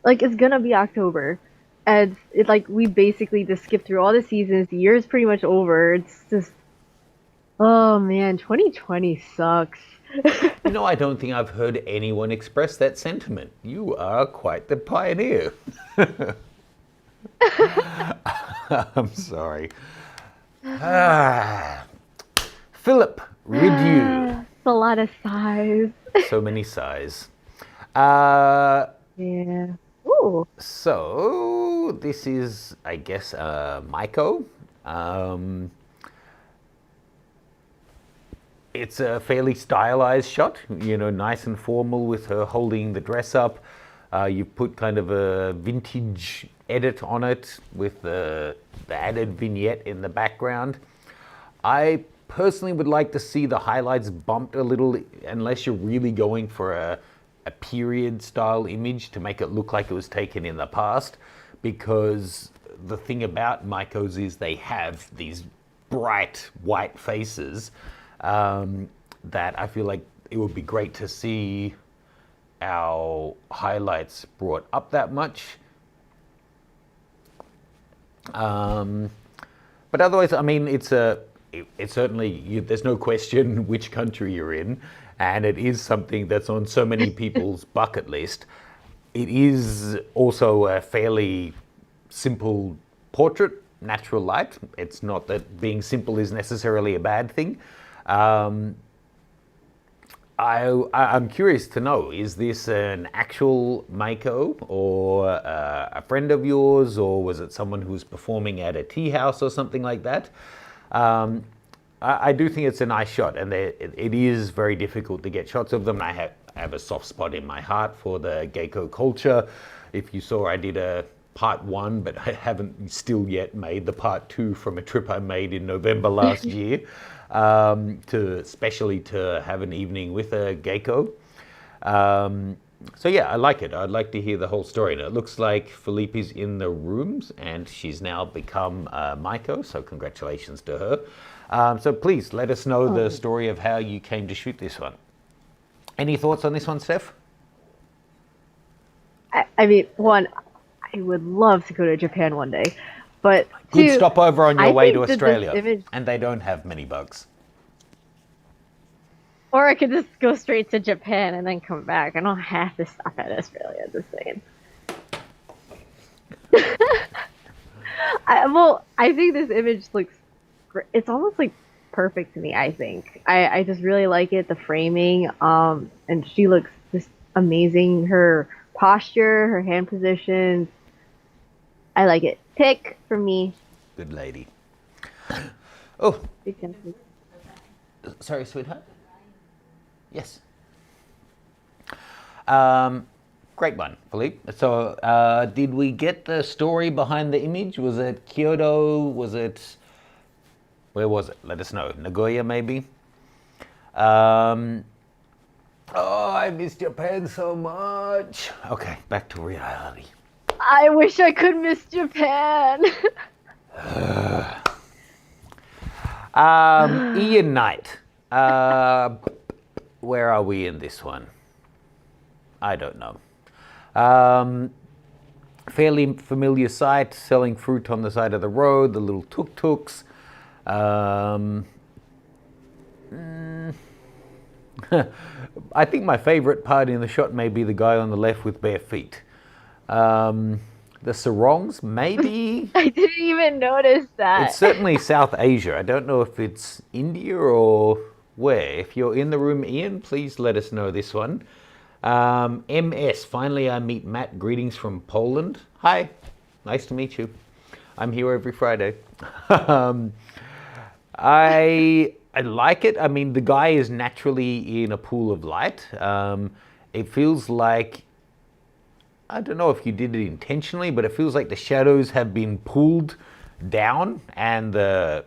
[SPEAKER 2] Like, it's gonna be October. And it's like we basically just skipped through all the seasons. The year is pretty much over. It's just, oh man, 2020 sucks.
[SPEAKER 1] I don't think I've heard anyone express that sentiment. You are quite the pioneer. I'm sorry. Philip Rideau.
[SPEAKER 2] It's a lot of sighs.
[SPEAKER 1] So many sighs.
[SPEAKER 2] Yeah. Ooh.
[SPEAKER 1] So this is, I guess, Maiko. It's a fairly stylized shot, nice and formal with her holding the dress up. You've put kind of a vintage edit on it with the added vignette in the background. I personally would like to see the highlights bumped a little, unless you're really going for a period style image to make it look like it was taken in the past, because the thing about Maiko's is they have these bright white faces that I feel like it would be great to see our highlights brought up that much. But otherwise, I mean, it's certainly, there's no question which country you're in, and it is something that's on so many people's bucket list. It is also a fairly simple portrait, natural light. It's not that being simple is necessarily a bad thing. I'm curious to know, is this an actual Maiko or a friend of yours, or was it someone who was performing at a tea house or something like that? I do think it's a nice shot, and it is very difficult to get shots of them. I have a soft spot in my heart for the gecko culture. If you saw, I did a part 1, but I haven't still yet made the part 2 from a trip I made in November last year, especially to have an evening with a gecko. So yeah, I like it. I'd like to hear the whole story. And it looks like Felipe's in the rooms, and she's now become Maiko, so congratulations to her. So please let us know the story of how you came to shoot this one. Any thoughts on this one, Steph?
[SPEAKER 2] I mean, one, I would love to go to Japan one day, but
[SPEAKER 1] Good
[SPEAKER 2] two,
[SPEAKER 1] stopover on your way to
[SPEAKER 2] think that
[SPEAKER 1] Australia,
[SPEAKER 2] this image,
[SPEAKER 1] and they don't have many bugs.
[SPEAKER 2] or I could just go straight to Japan and then come back. I don't have to stop at Australia. Just saying. I think this image looks great. It's almost like perfect to me. I think I just really like it. The framing, and she looks just amazing. Her posture, her hand positions. I like it. Pick for me.
[SPEAKER 1] Good lady. Oh,
[SPEAKER 2] Big fan, please.
[SPEAKER 1] sorry, sweetheart. Yes. Great one, Philippe. So, did we get the story behind the image? Was it Kyoto? Where was it? Let us know. Nagoya, maybe? Oh, I miss Japan so much. Okay, back to reality.
[SPEAKER 2] I wish I could miss Japan.
[SPEAKER 1] Ian Knight. Where are we in this one? I don't know. Fairly familiar sight, selling fruit on the side of the road, the little tuk-tuks. I think my favorite part in the shot may be the guy on the left with bare feet. The sarongs, maybe.
[SPEAKER 2] I didn't even notice that.
[SPEAKER 1] It's certainly South Asia. I don't know if it's India or where. If you're in the room, Ian, please let us know this one. MS, finally I meet Matt. Greetings from Poland. Hi, nice to meet you. I'm here every Friday. I like it. I mean, the guy is naturally in a pool of light. It feels like, I don't know if you did it intentionally, but it feels like the shadows have been pulled down and the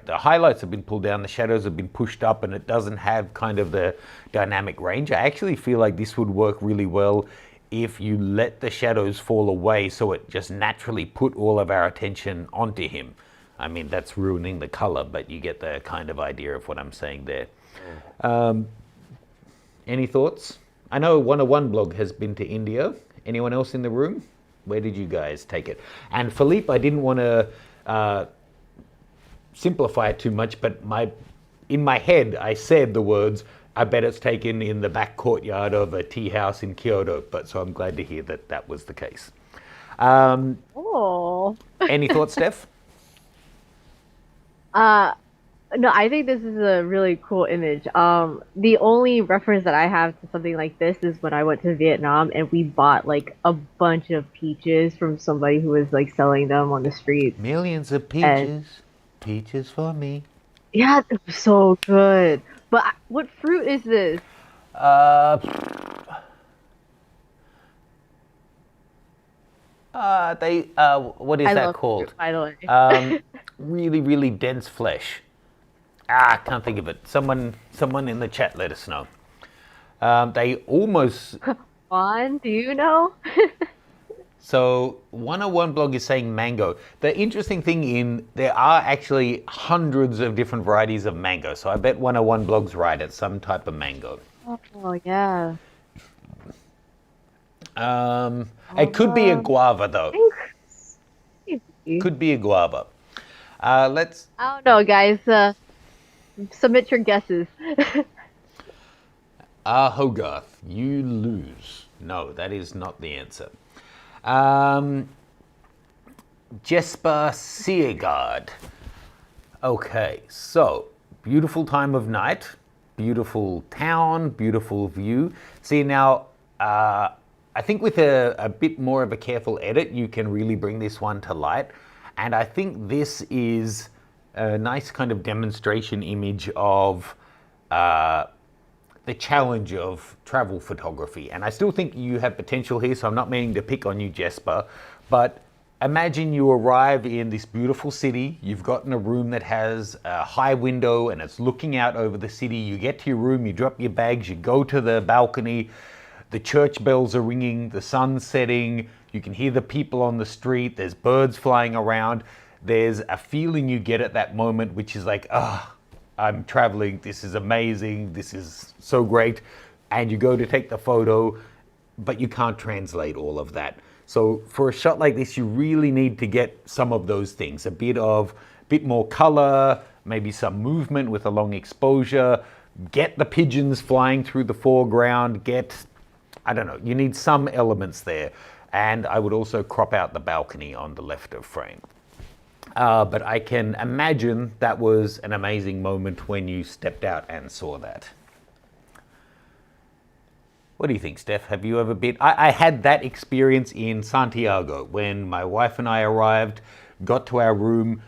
[SPEAKER 1] highlights have been pulled down, the shadows have been pushed up, and it doesn't have kind of the dynamic range. I actually feel like this would work really well if you let the shadows fall away so it just naturally put all of our attention onto him. I mean, that's ruining the color, but you get the kind of idea of what I'm saying there. Any thoughts? I know 101 blog has been to India. Anyone else in the room? Where did you guys take it? And Philippe, I didn't want to simplify it too much, but in my head, I said the words, I bet it's taken in the back courtyard of a tea house in Kyoto. But so I'm glad to hear that that was the case.
[SPEAKER 2] Oh.
[SPEAKER 1] Any thoughts, Steph?
[SPEAKER 2] No, I think this is a really cool image. The only reference that I have to something like this is when I went to Vietnam and we bought like a bunch of peaches from somebody who was like selling them on the streets.
[SPEAKER 1] Millions of peaches, peaches for me.
[SPEAKER 2] Yeah, it was so good. But what fruit is this?
[SPEAKER 1] What is
[SPEAKER 2] I
[SPEAKER 1] that
[SPEAKER 2] love
[SPEAKER 1] called?
[SPEAKER 2] fruit, by the way.
[SPEAKER 1] Really, really dense flesh. I can't think of it. Someone in the chat let us know. They almost...
[SPEAKER 2] Juan, do you know?
[SPEAKER 1] So 101 blog is saying mango. The interesting thing there are actually hundreds of different varieties of mango. So I bet 101 blog's right. It's some type of mango.
[SPEAKER 2] Oh, yeah.
[SPEAKER 1] It could be a guava though. Could be a guava. Let's...
[SPEAKER 2] I don't know, guys. Submit your guesses.
[SPEAKER 1] Hogarth, you lose. No, that is not the answer. Jesper Seergaard. Okay, so beautiful time of night, beautiful town, beautiful view. See now, I think with a bit more of a careful edit, you can really bring this one to light. And I think this is a nice kind of demonstration image of the challenge of travel photography. And I still think you have potential here, so I'm not meaning to pick on you, Jesper, but imagine you arrive in this beautiful city. You've gotten a room that has a high window and it's looking out over the city. You get to your room, you drop your bags, you go to the balcony, the church bells are ringing, the sun's setting, you can hear the people on the street, there's birds flying around. There's a feeling you get at that moment, which is like, I'm traveling, this is amazing, this is so great. And you go to take the photo, but you can't translate all of that. So for a shot like this, you really need to get some of those things, a bit more color, maybe some movement with a long exposure, get the pigeons flying through the foreground, I don't know, you need some elements there. And I would also crop out the balcony on the left of frame. But I can imagine that was an amazing moment when you stepped out and saw that. What do you think, Steph? Have you ever been? I had that experience in Santiago when my wife and I arrived, got to our room,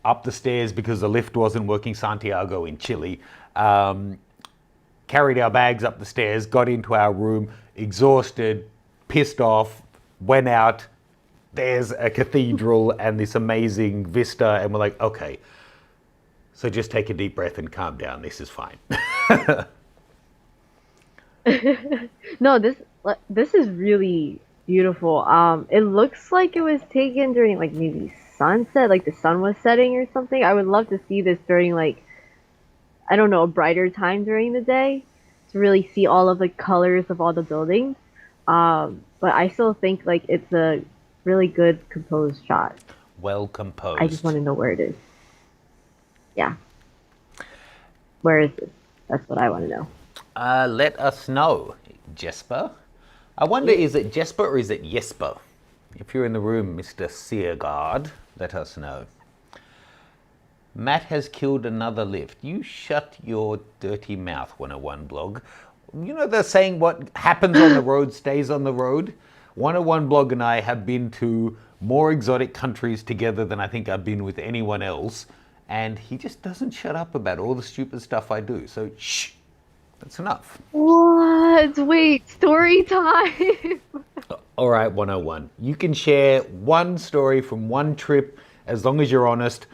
[SPEAKER 1] up the stairs because the lift wasn't working, Santiago in Chile, carried our bags up the stairs, got into our room, exhausted, pissed off, went out. There's a cathedral and this amazing vista, and we're like, okay, so just take a deep breath and calm down. This is fine.
[SPEAKER 2] No, this is really beautiful. It looks like it was taken during like maybe sunset, like the sun was setting or something. I would love to see this during like, I don't know, a brighter time during the day to really see all of the colors of all the buildings. But I still think like it's a really good composed shot.
[SPEAKER 1] Well composed.
[SPEAKER 2] I just want to know where it is. Yeah. Where is it? That's what I want to know.
[SPEAKER 1] Let us know, Jesper. I wonder, is it Jesper or is it Jesper? If you're in the room, Mr. Seargard, let us know. Matt has killed another lift. You shut your dirty mouth, 101 blog. You know they're saying what happens on the road stays on the road? 101 blog and I have been to more exotic countries together than I think I've been with anyone else. And he just doesn't shut up about all the stupid stuff I do. So, shh, that's enough.
[SPEAKER 2] What? Wait, story time.
[SPEAKER 1] All right, 101. You can share one story from one trip as long as you're honest.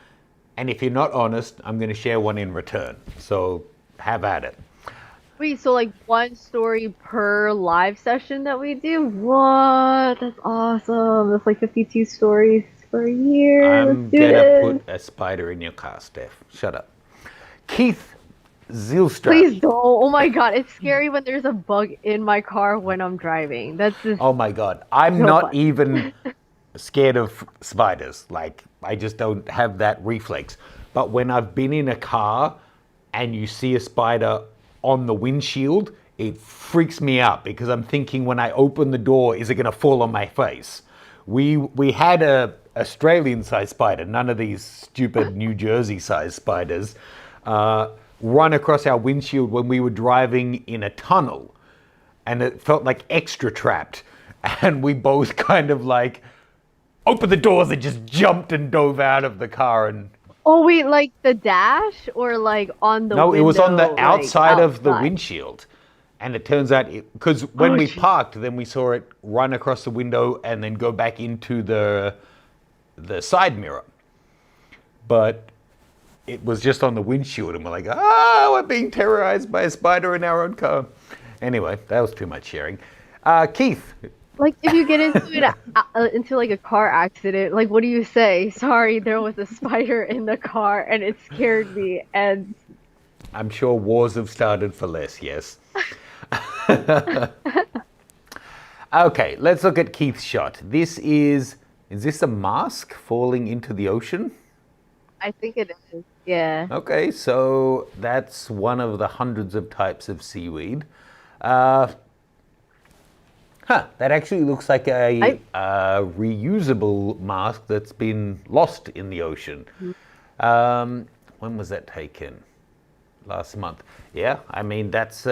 [SPEAKER 1] And if you're not honest, I'm going to share one in return. So have at it.
[SPEAKER 2] Wait, so like one story per live session that we do? What? That's awesome. That's like 52 stories for a year.
[SPEAKER 1] I'm going to put a spider in your car, Steph. Shut up. Keith Zilstra.
[SPEAKER 2] Please don't. Oh my God. It's scary when there's a bug in my car when I'm driving. That's just
[SPEAKER 1] Oh my God. I'm
[SPEAKER 2] so
[SPEAKER 1] not
[SPEAKER 2] fun.
[SPEAKER 1] even scared of spiders. Like, I just don't have that reflex. But when I've been in a car and you see a spider on the windshield, it freaks me out because I'm thinking when I open the door, is it going to fall on my face? We had a Australian-sized spider, none of these stupid New Jersey-sized spiders, run across our windshield when we were driving in a tunnel. And it felt like extra trapped. And we both kind of like opened the doors and just jumped and dove out of the car. And
[SPEAKER 2] Oh wait, like the dash or like on the
[SPEAKER 1] no,
[SPEAKER 2] window?
[SPEAKER 1] it was on the
[SPEAKER 2] like,
[SPEAKER 1] outside of the
[SPEAKER 2] outside?
[SPEAKER 1] windshield. And it turns out, because when
[SPEAKER 2] Oh,
[SPEAKER 1] we
[SPEAKER 2] shit.
[SPEAKER 1] parked, then we saw it run across the window and then go back into the side mirror. But it was just on the windshield, and we're like, we're being terrorized by a spider in our own car. Anyway, that was too much sharing. Keith,
[SPEAKER 2] Like if you get into like a car accident, like what do you say? Sorry, there was a spider in the car and it scared me. And
[SPEAKER 1] I'm sure wars have started for less, yes. Okay, let's look at Keith's shot. Is this a mask falling into the ocean?
[SPEAKER 2] I think it is. Yeah.
[SPEAKER 1] Okay, so that's one of the hundreds of types of seaweed. That actually looks like a reusable mask that's been lost in the ocean. When was that taken? Last month. Yeah, I mean, that's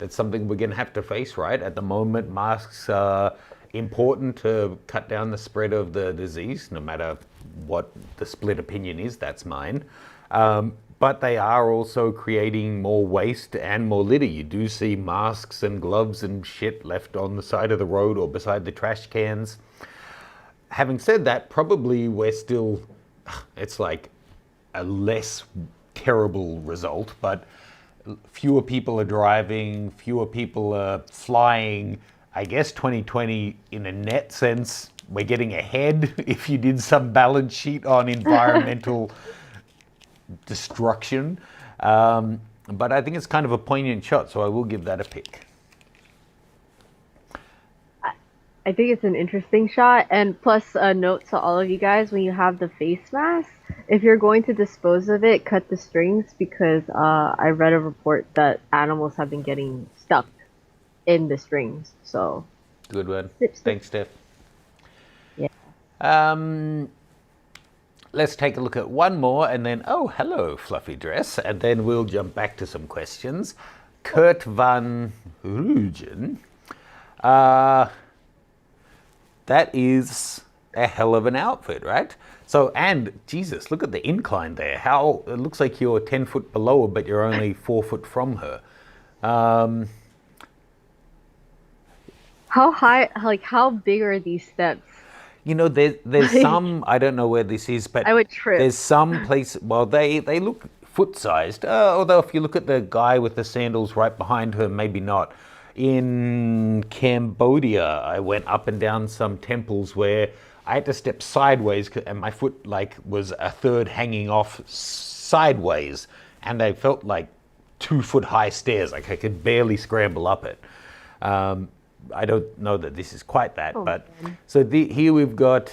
[SPEAKER 1] something we're going to have to face, right? At the moment, masks are important to cut down the spread of the disease, no matter what the split opinion is, that's mine. But they are also creating more waste and more litter. You do see masks and gloves and shit left on the side of the road or beside the trash cans. Having said that, probably it's like a less terrible result, but fewer people are driving, fewer people are flying. I guess 2020, in a net sense, we're getting ahead if you did some balance sheet on environmental destruction. But I think it's kind of a poignant shot, so I will give that a pick.
[SPEAKER 2] I think it's an interesting shot. And plus, a note to all of you guys, when you have the face mask, if you're going to dispose of it, cut the strings, because I read a report that animals have been getting stuck in the strings. So
[SPEAKER 1] Good one.
[SPEAKER 2] Snip, snip.
[SPEAKER 1] Thanks, Steph.
[SPEAKER 2] yeah.
[SPEAKER 1] Let's take a look at one more and then, oh, hello, fluffy dress. And then we'll jump back to some questions. Kurt van Rugen. That is a hell of an outfit, right? So, and Jesus, look at the incline there. How it looks like you're 10 foot below her, but you're only 4 foot from her.
[SPEAKER 2] How high, like how big are these steps?
[SPEAKER 1] You know, there's some, I don't know where this is, but
[SPEAKER 2] I would trip.
[SPEAKER 1] there's some place, well, they look foot-sized, although if you look at the guy with the sandals right behind her, maybe not. In Cambodia, I went up and down some temples where I had to step sideways and my foot like was a third hanging off sideways, and I felt like 2 foot high stairs, like I could barely scramble up it. I don't know that this is quite that, but
[SPEAKER 2] man.
[SPEAKER 1] so here we've got,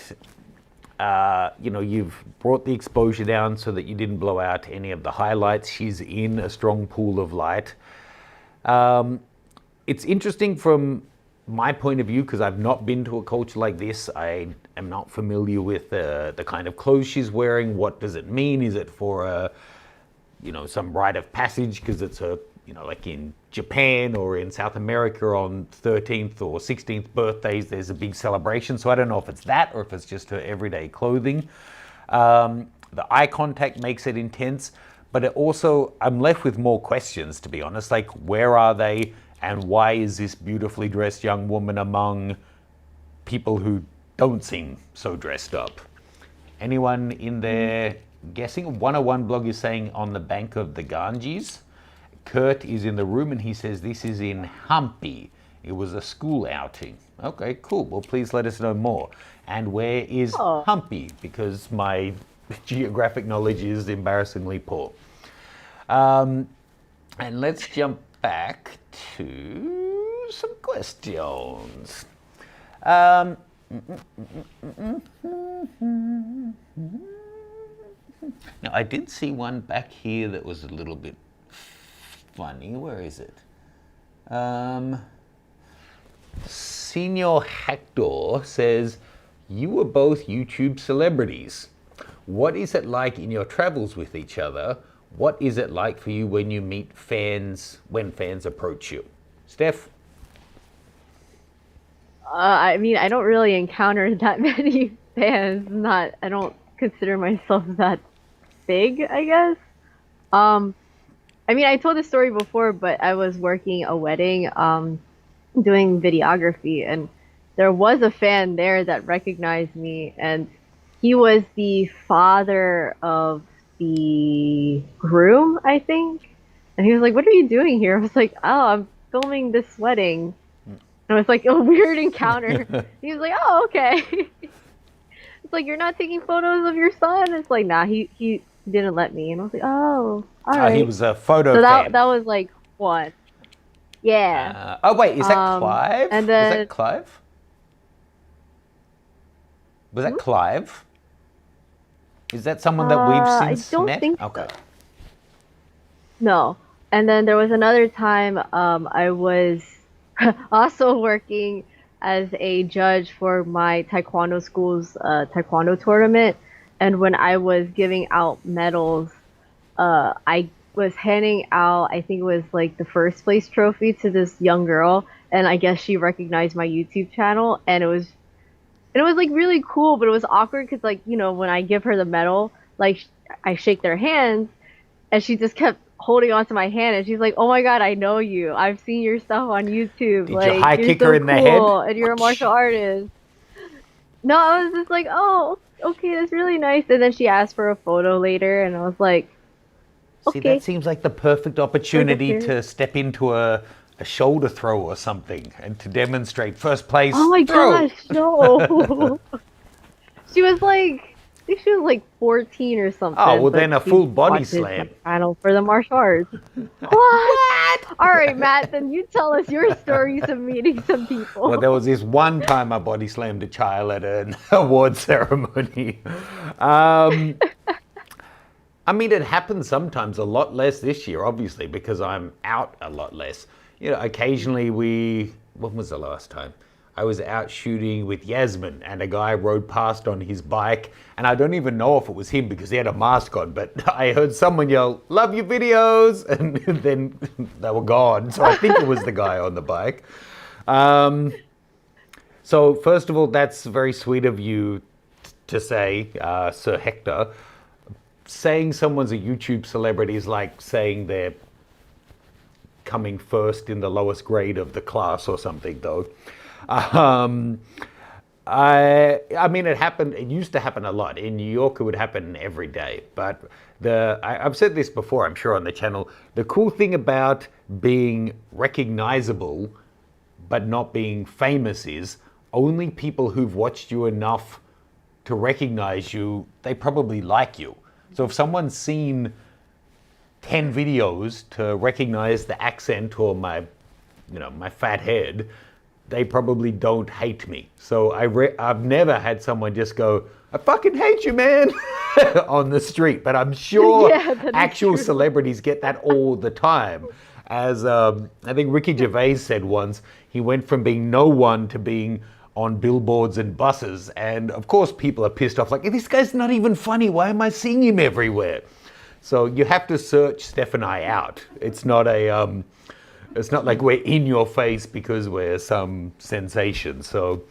[SPEAKER 1] you've brought the exposure down so that you didn't blow out any of the highlights. She's in a strong pool of light. It's interesting from my point of view, because I've not been to a culture like this, I am not familiar with the kind of clothes she's wearing. What does it mean? Is it for a, some rite of passage because it's a, like in Japan or in South America on 13th or 16th birthdays, there's a big celebration. So I don't know if it's that or if it's just her everyday clothing. The eye contact makes it intense, but it also, I'm left with more questions, to be honest. Like, where are they? And why is this beautifully dressed young woman among people who don't seem so dressed up? Anyone in there guessing? 101 blog is saying on the bank of the Ganges. Kurt is in the room and he says this is in Hampi. It was a school outing. Okay, cool. Well, please let us know more. And where is Hampi? Because my geographic knowledge is embarrassingly poor. And let's jump back to some questions. Now, I did see one back here that was a little bit funny. Where is it? Senior Hector says, you were both YouTube celebrities. What is it like in your travels with each other? What is it like for you when you meet fans, when fans approach you? Steph?
[SPEAKER 2] I mean, I don't really encounter that many fans. I don't consider myself that big, I guess. I mean, I told this story before, but I was working a wedding, doing videography, and there was a fan there that recognized me, and he was the father of the groom, I think. And he was like, what are you doing here? I was like, oh, I'm filming this wedding. And it was like a weird encounter. He was like, oh, okay. It's like, you're not taking photos of your son? It's like, nah, he didn't let me. And I was like, oh, all right.
[SPEAKER 1] He was a photo
[SPEAKER 2] so
[SPEAKER 1] fan.
[SPEAKER 2] that was like one. Yeah.
[SPEAKER 1] Oh, wait, is that Clive?
[SPEAKER 2] And then,
[SPEAKER 1] was that Clive? Was that Clive? Is that someone that we've since
[SPEAKER 2] I don't
[SPEAKER 1] met?
[SPEAKER 2] think
[SPEAKER 1] okay.
[SPEAKER 2] so. No. And then there was another time I was also working as a judge for my taekwondo school's taekwondo tournament. And when I was giving out medals, I was handing out, I think it was like the first place trophy to this young girl. And I guess she recognized my YouTube channel. And it was like really cool, but it was awkward because, like, when I give her the medal, like, I shake their hands and she just kept holding onto my hand and she's like, oh my God, I know you. I've seen your stuff on YouTube.
[SPEAKER 1] Did
[SPEAKER 2] like,
[SPEAKER 1] you high kick
[SPEAKER 2] so
[SPEAKER 1] her in the head?
[SPEAKER 2] and you're a martial artist. No, I was just like, oh, okay, that's really nice. And then she asked for a photo later and I was like, okay.
[SPEAKER 1] See, that seems like the perfect opportunity to step into a shoulder throw or something and to demonstrate first place.
[SPEAKER 2] Oh my
[SPEAKER 1] throw.
[SPEAKER 2] gosh, no. She was like, I think she was like 14 or something.
[SPEAKER 1] Oh, well then a full body slam.
[SPEAKER 2] Channel for the martial arts. What? All right, Matt, then you tell us your stories of meeting some people.
[SPEAKER 1] Well, there was this one time I body slammed a child at an award ceremony. I mean, it happens sometimes, a lot less this year, obviously, because I'm out a lot less. Occasionally when was the last time? I was out shooting with Yasmin and a guy rode past on his bike and I don't even know if it was him because he had a mask on, but I heard someone yell, love your videos, and then they were gone. So I think it was the guy on the bike. So first of all, that's very sweet of you to say, Sir Hector. Saying someone's a YouTube celebrity is like saying they're coming first in the lowest grade of the class or something, though. I mean, it used to happen a lot. In New York, it would happen every day. But I've said this before, I'm sure, on the channel. The cool thing about being recognizable but not being famous is only people who've watched you enough to recognize you, they probably like you. So if someone's seen 10 videos to recognize the accent or my fat head, they probably don't hate me. So I've never had someone just go, I fucking hate you, man, on the street. But I'm sure actual celebrities get that all the time. As I think Ricky Gervais said once, he went from being no one to being on billboards and buses. And of course, people are pissed off, like, this guy's not even funny. Why am I seeing him everywhere? So you have to search Steph and I out. It's not like we're in your face because we're some sensation. So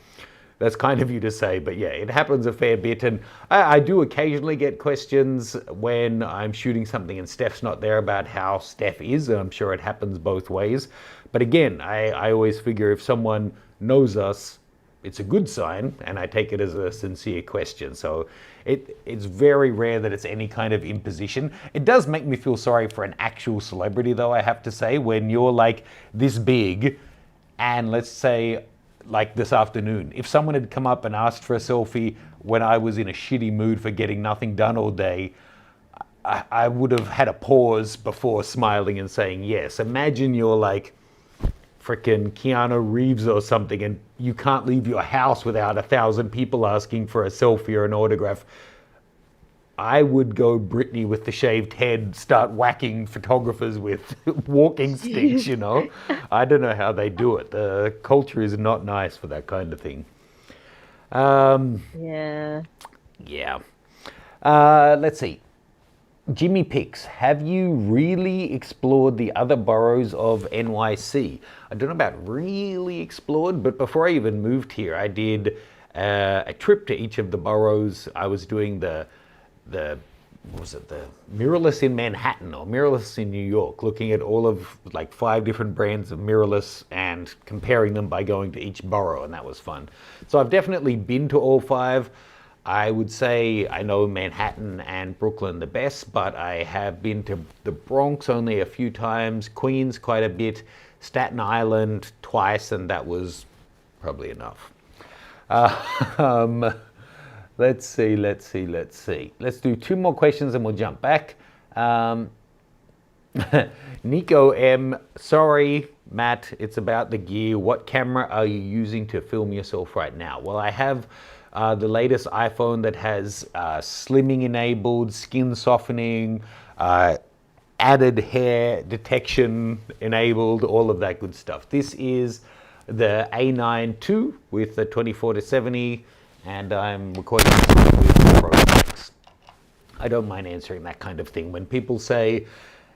[SPEAKER 1] that's kind of you to say, but yeah, it happens a fair bit. And I do occasionally get questions when I'm shooting something and Steph's not there about how Steph is. And I'm sure it happens both ways. But again, I always figure if someone knows us, it's a good sign, and I take it as a sincere question. So it's very rare that it's any kind of imposition. It does make me feel sorry for an actual celebrity, though, I have to say, when you're like this big, and let's say, like this afternoon, if someone had come up and asked for a selfie when I was in a shitty mood for getting nothing done all day, I would have had a pause before smiling and saying yes. Imagine you're like frickin' Keanu Reeves or something, and you can't leave your house without 1,000 people asking for a selfie or an autograph. I would go Britney with the shaved head, start whacking photographers with walking sticks, you know? I don't know how they do it. The culture is not nice for that kind of thing.
[SPEAKER 2] Yeah.
[SPEAKER 1] Yeah. Let's see. Jimmy Picks, have you really explored the other boroughs of NYC? I don't know about really explored, but before I even moved here, I did a trip to each of the boroughs. I was doing the what was it, the mirrorless in Manhattan or mirrorless in New York, looking at all of like 5 different brands of mirrorless and comparing them by going to each borough, and that was fun. So I've definitely been to all 5. I would say I know Manhattan and Brooklyn the best, but I have been to the Bronx only a few times, Queens quite a bit, Staten Island twice, and that was probably enough. Let's see. Let's do 2 more questions and we'll jump back. Nico M, sorry, Matt, it's about the gear. What camera are you using to film yourself right now? Well, I have the latest iPhone that has slimming enabled, skin softening, added hair detection enabled, all of that good stuff. This is the A9 II with the 24-70, and I'm recording this with Pro Max. I don't mind answering that kind of thing. When people say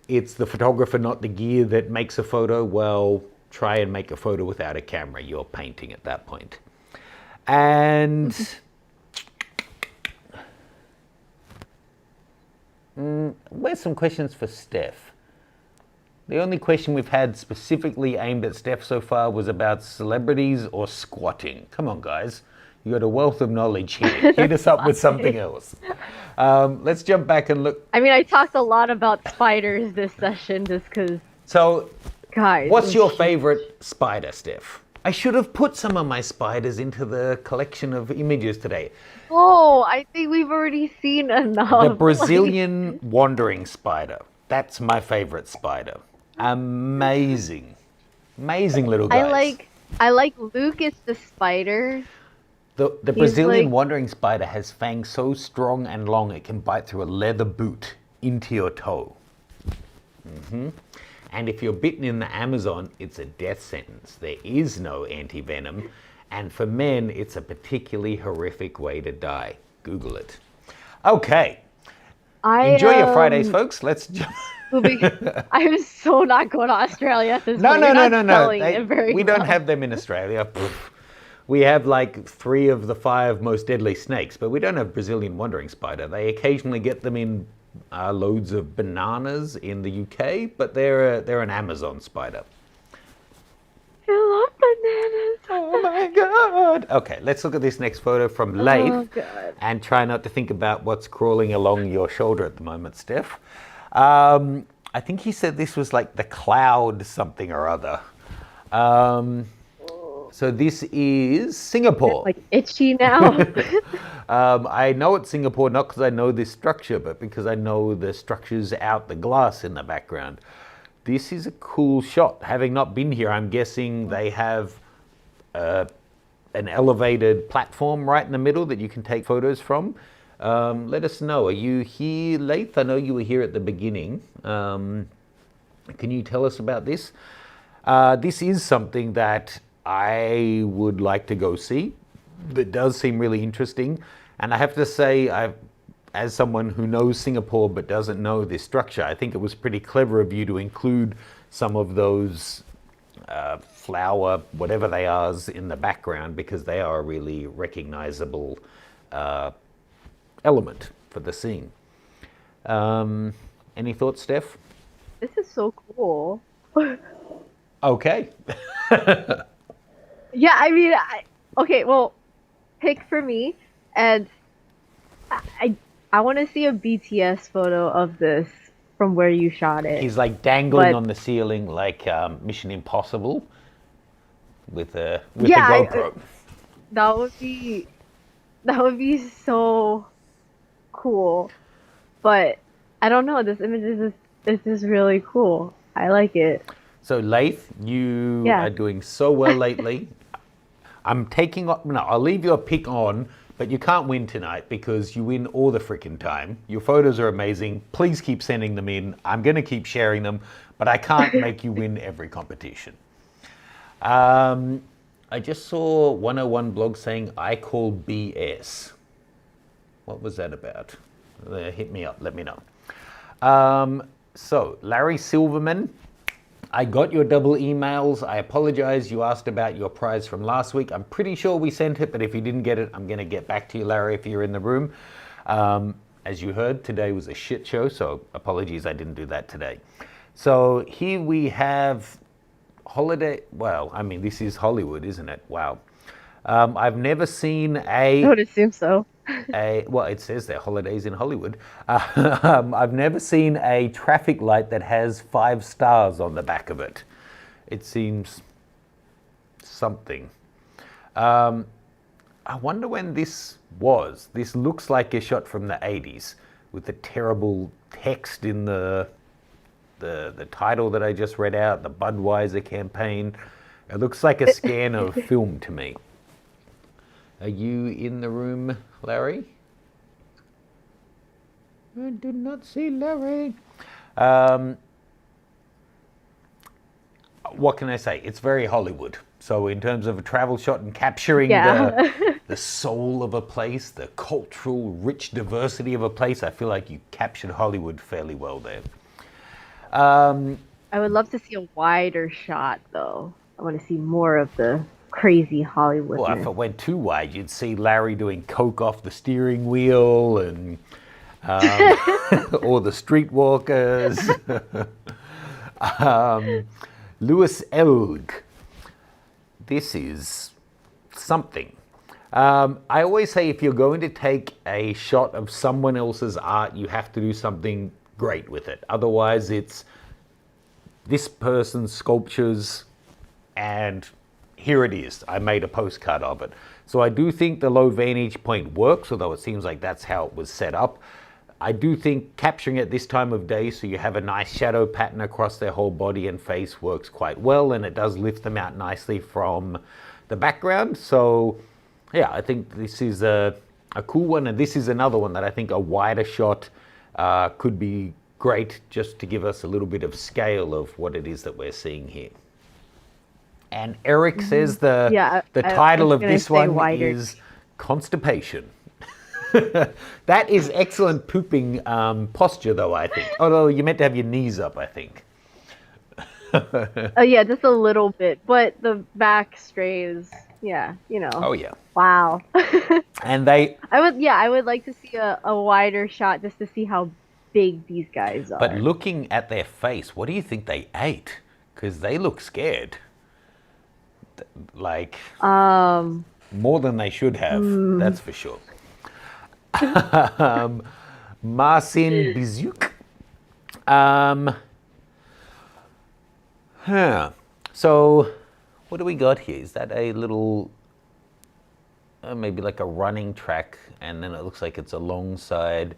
[SPEAKER 1] it's the photographer, not the gear, that makes a photo, well, try and make a photo without a camera. You're painting at that point. And where's some questions for Steph? The only question we've had specifically aimed at Steph so far was about celebrities or squatting. Come on, guys. You got a wealth of knowledge here. Hit us up with something else. Let's jump back and look.
[SPEAKER 2] I mean, I talked a lot about spiders this session just because.
[SPEAKER 1] So,
[SPEAKER 2] guys,
[SPEAKER 1] what's your favorite spider, Steph? I should have put some of my spiders into the collection of images today.
[SPEAKER 2] Oh, I think we've already seen enough.
[SPEAKER 1] The Brazilian wandering spider. That's my favorite spider. Amazing. Amazing little guys.
[SPEAKER 2] I like Lucas the spider.
[SPEAKER 1] The Brazilian wandering spider has fangs so strong and long it can bite through a leather boot into your toe. And if you're bitten in the Amazon, it's a death sentence. There is no anti-venom. And for men, it's a particularly horrific way to die. Google it. Okay. Enjoy your Fridays, folks. Let's jump.
[SPEAKER 2] I was so not going to Australia at this
[SPEAKER 1] No.
[SPEAKER 2] point.
[SPEAKER 1] We don't have them in Australia. We have like 3 of the 5 most deadly snakes, but we don't have Brazilian wandering spider. They occasionally get them in loads of bananas in the UK, but they're an Amazon spider.
[SPEAKER 2] I love bananas.
[SPEAKER 1] Oh my God. Okay, let's look at this next photo from Leif and try not to think about what's crawling along your shoulder at the moment, Steph. I think he said this was like the cloud something or other. So this is Singapore.
[SPEAKER 2] Like itchy now.
[SPEAKER 1] I know it's Singapore not because I know this structure, but because I know the structures out the glass in the background. This is a cool shot. Having not been here, I'm guessing they have an elevated platform right in the middle that you can take photos from. Let us know. Are you here, Leith? I know you were here at the beginning. Can you tell us about this? This is something that I would like to go see. That does seem really interesting. And I have to say, as someone who knows Singapore but doesn't know this structure, I think it was pretty clever of you to include some of those flower, whatever they are, in the background, because they are a really recognizable element for the scene. Any thoughts, Steph?
[SPEAKER 2] This is so cool.
[SPEAKER 1] Okay.
[SPEAKER 2] Yeah, I mean, okay, well, pick for me, and I I want to see a BTS photo of this from where you shot it.
[SPEAKER 1] He's like dangling
[SPEAKER 2] But
[SPEAKER 1] on the ceiling like Mission Impossible with a
[SPEAKER 2] yeah,
[SPEAKER 1] GoPro.
[SPEAKER 2] that would be so cool. But I don't know, this is really cool. I like it.
[SPEAKER 1] So Laith, you
[SPEAKER 2] Yeah.
[SPEAKER 1] are doing so well lately. I'm taking no, I'll leave your pick on, but you can't win tonight because you win all the freaking time. Your photos are amazing. Please keep sending them in. I'm going to keep sharing them, but I can't make you win every competition. I just saw 101 blog saying I call BS. What was that about? Hit me up, let me know. So Larry Silverman, I got your double emails. I apologize. You asked about your prize from last week. I'm pretty sure we sent it, but if you didn't get it, I'm going to get back to you, Larry, if you're in the room. As you heard, today was a shit show, so apologies I didn't do that today. So here we have holiday. Well, I mean, this is Hollywood, isn't it? Wow. I've never seen
[SPEAKER 2] I would assume so.
[SPEAKER 1] well, it says there, holidays in Hollywood. I've never seen a traffic light that has 5 stars on the back of it. It seems something. I wonder when this was. This looks like a shot from the 80s with the terrible text in the title that I just read out, the Budweiser campaign. It looks like a scan of film to me. Are you in the room, Larry? I did not see Larry. What can I say? It's very Hollywood. So in terms of a travel shot and capturing the soul of a place, the cultural rich diversity of a place, I feel like you captured Hollywood fairly well there.
[SPEAKER 2] I would love to see a wider shot, though. I want to see more of the crazy Hollywood.
[SPEAKER 1] Well, if it went too wide, you'd see Larry doing coke off the steering wheel and or the streetwalkers. Louis Elg. This is something. I always say if you're going to take a shot of someone else's art, you have to do something great with it. Otherwise, it's this person's sculptures and here it is. I made a postcard of it. So I do think the low vantage point works, although it seems like that's how it was set up. I do think capturing it this time of day so you have a nice shadow pattern across their whole body and face works quite well, and it does lift them out nicely from the background. So yeah, I think this is a cool one, and this is another one that I think a wider shot could be great, just to give us a little bit of scale of what it is that we're seeing here. And Eric says the title of this one is Constipation. That is excellent pooping posture, though, I think. Although you meant to have your knees up, I think.
[SPEAKER 2] Oh, yeah, just a little bit. But the back strays, yeah, you know.
[SPEAKER 1] Oh, yeah.
[SPEAKER 2] Wow.
[SPEAKER 1] And I
[SPEAKER 2] would like to see a wider shot just to see how big these guys are.
[SPEAKER 1] But looking at their face, what do you think they ate? Because they look scared. Like more than they should have, that's for sure. Marcin Bizouk. So what do we got here? Is that a little maybe like a running track, and then it looks like it's alongside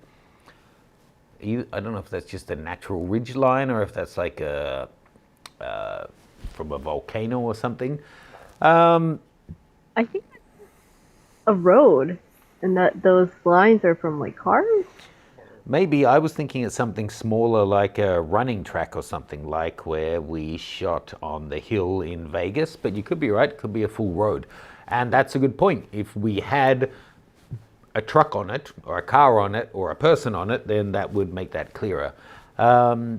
[SPEAKER 1] I don't know if that's just a natural ridge line or if that's like a from a volcano or something.
[SPEAKER 2] I think that's a road, and that those lines are from like cars.
[SPEAKER 1] Maybe I was thinking it's something smaller like a running track or something like where we shot on the hill in Vegas, but you could be right, it could be a full road. And that's a good point. If we had a truck on it, or a car on it, or a person on it, then that would make that clearer. I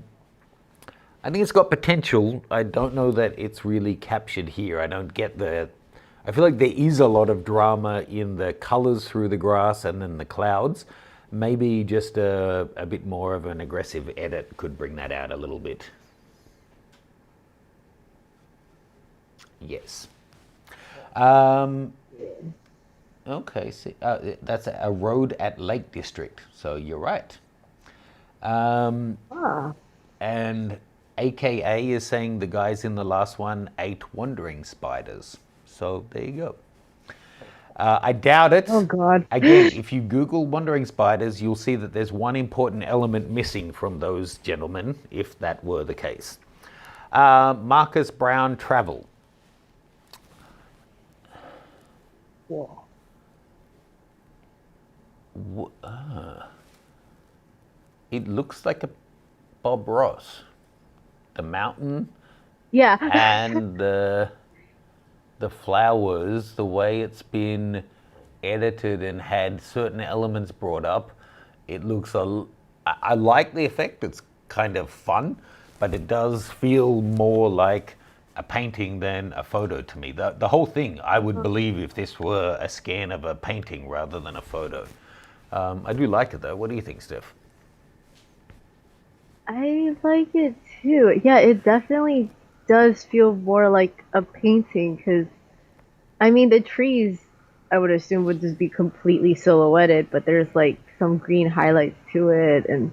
[SPEAKER 1] think it's got potential. I don't know that it's really captured here. I don't get I feel like there is a lot of drama in the colors through the grass and then the clouds. Maybe just a bit more of an aggressive edit could bring that out a little bit. Yes. Okay, see, that's a road at Lake District, so you're right. And AKA is saying the guys in the last one ate wandering spiders. So there you go. I doubt it.
[SPEAKER 2] Oh, God.
[SPEAKER 1] Again, if you Google wandering spiders, you'll see that there's one important element missing from those gentlemen, if that were the case. Marcus Brown Travel.
[SPEAKER 2] Whoa.
[SPEAKER 1] It looks like a Bob Ross. The mountain.
[SPEAKER 2] Yeah.
[SPEAKER 1] And the flowers, the way it's been edited and had certain elements brought up, it looks I like the effect. It's kind of fun, but it does feel more like a painting than a photo to me. The whole thing, I would believe if this were a scan of a painting rather than a photo. I do like it though. What do you think, Steph?
[SPEAKER 2] I like it too. Yeah, it definitely does feel more like a painting because, I mean, the trees, I would assume, would just be completely silhouetted, but there's like some green highlights to it, and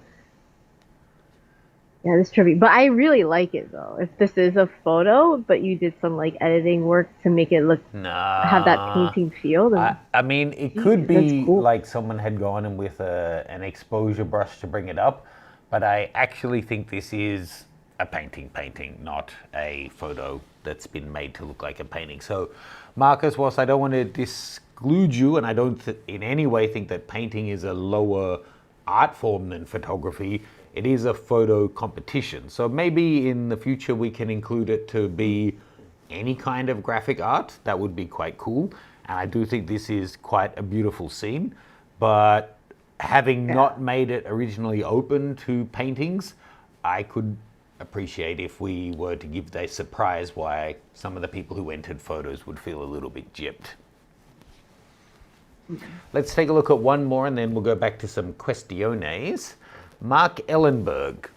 [SPEAKER 2] yeah, this trippy. But I really like it though. If this is a photo, but you did some like editing work to make it look have that painting feel, then
[SPEAKER 1] I mean, it could be cool. Like someone had gone in with an exposure brush to bring it up, but I actually think this is a painting, not a photo that's been made to look like a painting. So, Marcus, whilst I don't want to disclude you, and I don't in any way think that painting is a lower art form than photography, it is a photo competition. So maybe in the future we can include it to be any kind of graphic art. That would be quite cool. And I do think this is quite a beautiful scene, but having not made it originally open to paintings, I could appreciate if we were to give the surprise why some of the people who entered photos would feel a little bit gypped. Let's take a look at one more and then we'll go back to some questiones. Mark Ellenberg.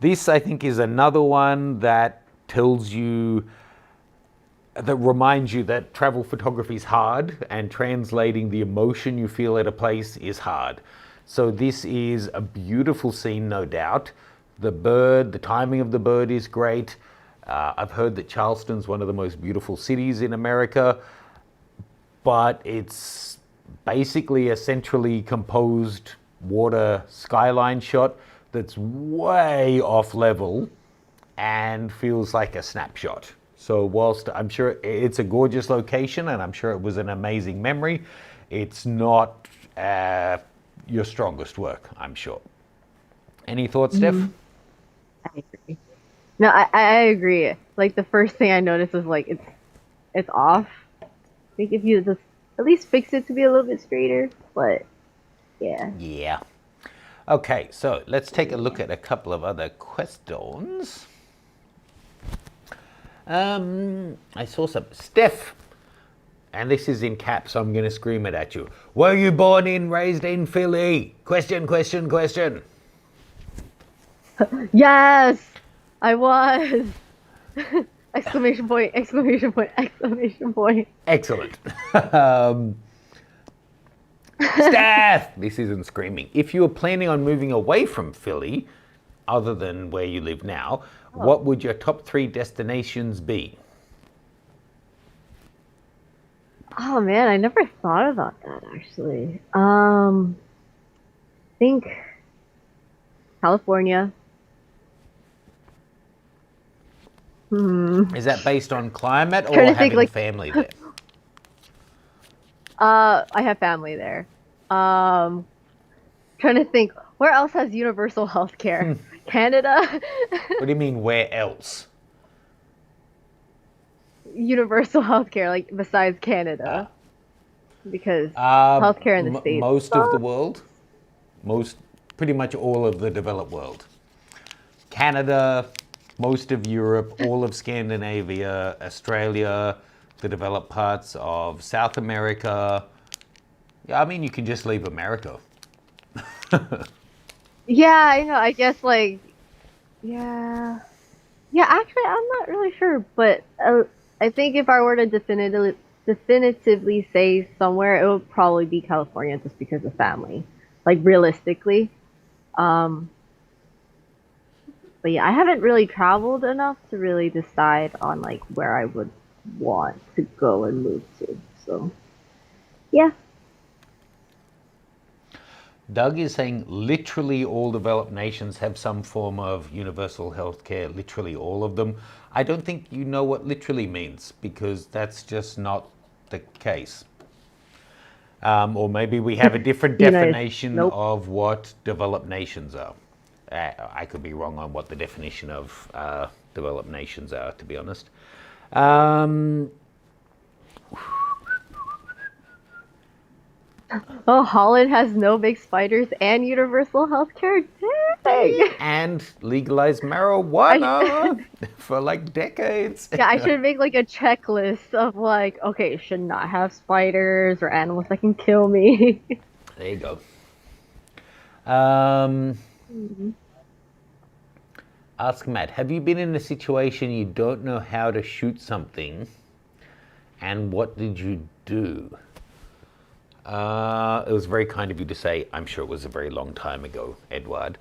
[SPEAKER 1] This, I think, is another one that tells you, that reminds you that travel photography is hard and translating the emotion you feel at a place is hard. So this is a beautiful scene, no doubt. The bird, the timing of the bird is great. I've heard that Charleston's one of the most beautiful cities in America, but it's basically a centrally composed water skyline shot that's way off level and feels like a snapshot. So whilst I'm sure it's a gorgeous location and I'm sure it was an amazing memory, it's not your strongest work, I'm sure. Any thoughts, Steph?
[SPEAKER 2] I agree. No, I agree. Like the first thing I noticed was like it's off. I think if you just at least fix it to be a little bit straighter, but yeah.
[SPEAKER 1] Yeah. Okay, so let's take a look at a couple of other questions. I saw some. Steph, and this is in caps, so I'm going to scream it at you. Were you born and raised in Philly? Question.
[SPEAKER 2] Yes, I was. Exclamation point, exclamation point, exclamation point.
[SPEAKER 1] Excellent. Steph, this isn't screaming. If you were planning on moving away from Philly, other than where you live now, what would your top 3 destinations be?
[SPEAKER 2] Oh man, I never thought about that actually. I think California.
[SPEAKER 1] Is that based on climate or having family there?
[SPEAKER 2] I have family there. Trying to think. Where else has universal health care? Canada?
[SPEAKER 1] What do you mean, where else?
[SPEAKER 2] Universal health care, like besides Canada. Because
[SPEAKER 1] Um,
[SPEAKER 2] healthcare in the States
[SPEAKER 1] Most of the
[SPEAKER 2] sucks.
[SPEAKER 1] world, most, pretty much all of the developed world. Canada, most of Europe, all of Scandinavia, Australia, the developed parts of South America. Yeah, I mean, you can just leave America.
[SPEAKER 2] Yeah, I know. I guess like yeah. Yeah, actually I'm not really sure, but I think if I were to definitively say somewhere, it would probably be California just because of family. Like realistically. Um but yeah, I haven't really traveled enough to really decide on like where I would want to go and move to. So, yeah.
[SPEAKER 1] Doug is saying literally all developed nations have some form of universal health care, literally all of them. I don't think you know what literally means because that's just not the case. Or maybe we have a different
[SPEAKER 2] United.
[SPEAKER 1] definition
[SPEAKER 2] Nope.
[SPEAKER 1] of what developed nations are. I could be wrong on what the definition of developed nations are, to be honest. Um,
[SPEAKER 2] Oh, Holland has no big spiders and universal healthcare. Dang.
[SPEAKER 1] and legalize
[SPEAKER 2] I
[SPEAKER 1] marijuana for like decades.
[SPEAKER 2] yeah, I should make like a checklist of like, okay, should not have spiders or animals that can kill me.
[SPEAKER 1] There you go. Um, Ask Matt, have you been in a situation you don't know how to shoot something and what did you do? It was very kind of you to say, I'm sure it was a very long time ago, Edward.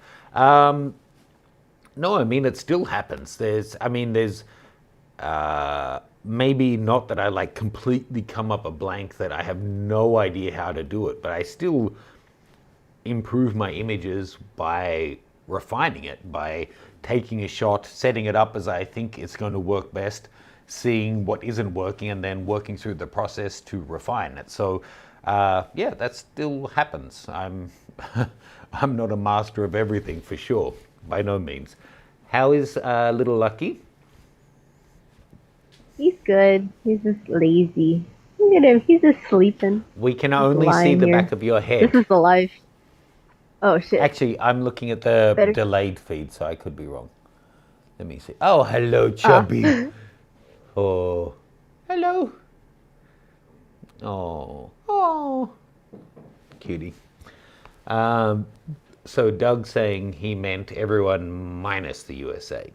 [SPEAKER 1] No, I mean, it still happens. There's maybe not that I like completely come up a blank that I have no idea how to do it, but I still improve my images by refining it, by taking a shot, setting it up as I think it's going to work best, seeing what isn't working, and then working through the process to refine it. So, yeah, that still happens. I'm I'm not a master of everything for sure, by no means. How is little Lucky?
[SPEAKER 2] He's good. He's just lazy. Look at him. He's just sleeping.
[SPEAKER 1] We can
[SPEAKER 2] Just
[SPEAKER 1] only see
[SPEAKER 2] lying
[SPEAKER 1] the
[SPEAKER 2] here.
[SPEAKER 1] back of your
[SPEAKER 2] This
[SPEAKER 1] head.
[SPEAKER 2] is the life. Oh shit.
[SPEAKER 1] Actually, I'm looking at the
[SPEAKER 2] Better.
[SPEAKER 1] delayed feed, so I could be wrong. Let me see. Oh, hello,
[SPEAKER 2] Ah.
[SPEAKER 1] Chubby. Oh, hello. Oh, oh, cutie. Um, so Doug saying he meant everyone minus the USA.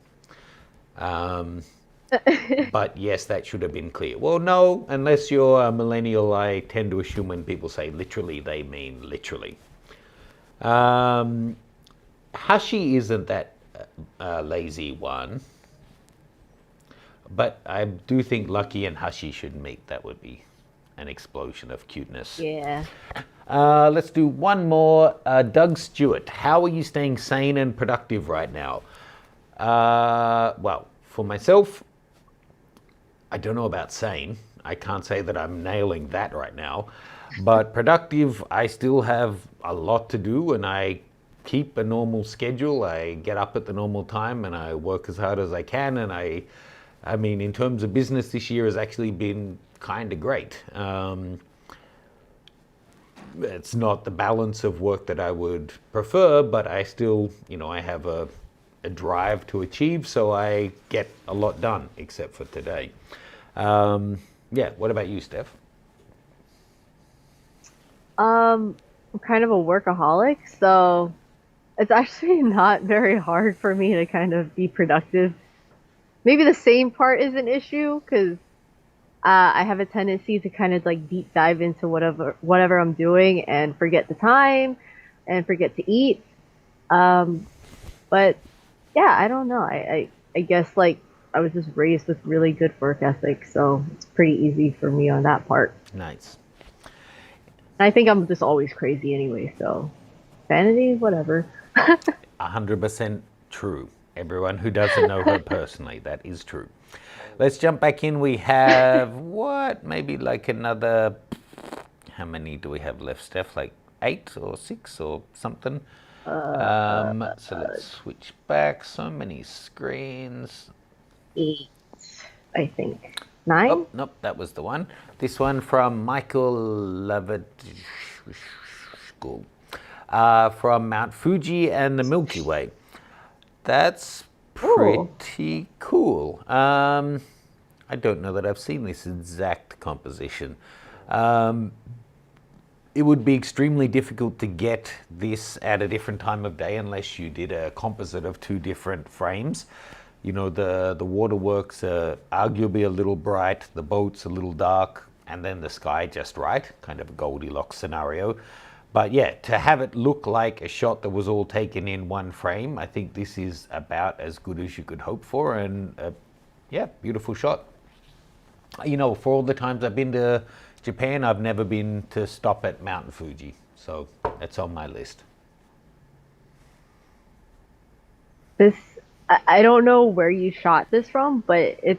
[SPEAKER 1] But yes, that should have been clear. Well, no, unless you're a millennial, I tend to assume when people say literally, they mean literally. Hashi isn't that lazy one, but I do think Lucky and Hashi should meet. That would be an explosion of cuteness.
[SPEAKER 2] Yeah.
[SPEAKER 1] Let's do one more. Doug Stewart, how are you staying sane and productive right now? Well, for myself, I don't know about sane. I can't say that I'm nailing that right now. But productive, I still have a lot to do and I keep a normal schedule. I get up at the normal time and I work as hard as I can. And I mean, in terms of business, this year has actually been kind of great. It's not the balance of work that I would prefer, but I still, I have a drive to achieve, so I get a lot done, except for today. Yeah, what about you, Steph?
[SPEAKER 2] I'm kind of a workaholic, so it's actually not very hard for me to kind of be productive. Maybe the same part is an issue because I have a tendency to kind of like deep dive into whatever I'm doing and forget the time and forget to eat. Um, but yeah, I don't know. I guess like I was just raised with really good work ethic, so it's pretty easy for me on that part.
[SPEAKER 1] Nice.
[SPEAKER 2] I think I'm just always crazy anyway, so vanity, whatever.
[SPEAKER 1] 100% true. Everyone who doesn't know her personally, that is true. Let's jump back in. We have what? Maybe like another. How many do we have left, Steph? Like 8 or 6 or something? So let's switch back. So many screens.
[SPEAKER 2] 8, I think. 9?
[SPEAKER 1] Oh, nope, that was the one. This one from Michael Levitt from Mount Fuji and the Milky Way. That's pretty cool. I don't know that I've seen this exact composition. It would be extremely difficult to get this at a different time of day unless you did a composite of 2 different frames. You know, the waterworks are arguably a little bright, the boat's a little dark, and then the sky just right, kind of a Goldilocks scenario. But yeah, to have it look like a shot that was all taken in one frame, I think this is about as good as you could hope for, and yeah, beautiful shot. You know, for all the times I've been to Japan, I've never been to stop at Mount Fuji, so that's on my list.
[SPEAKER 2] This, I don't know where you shot this from, but I'm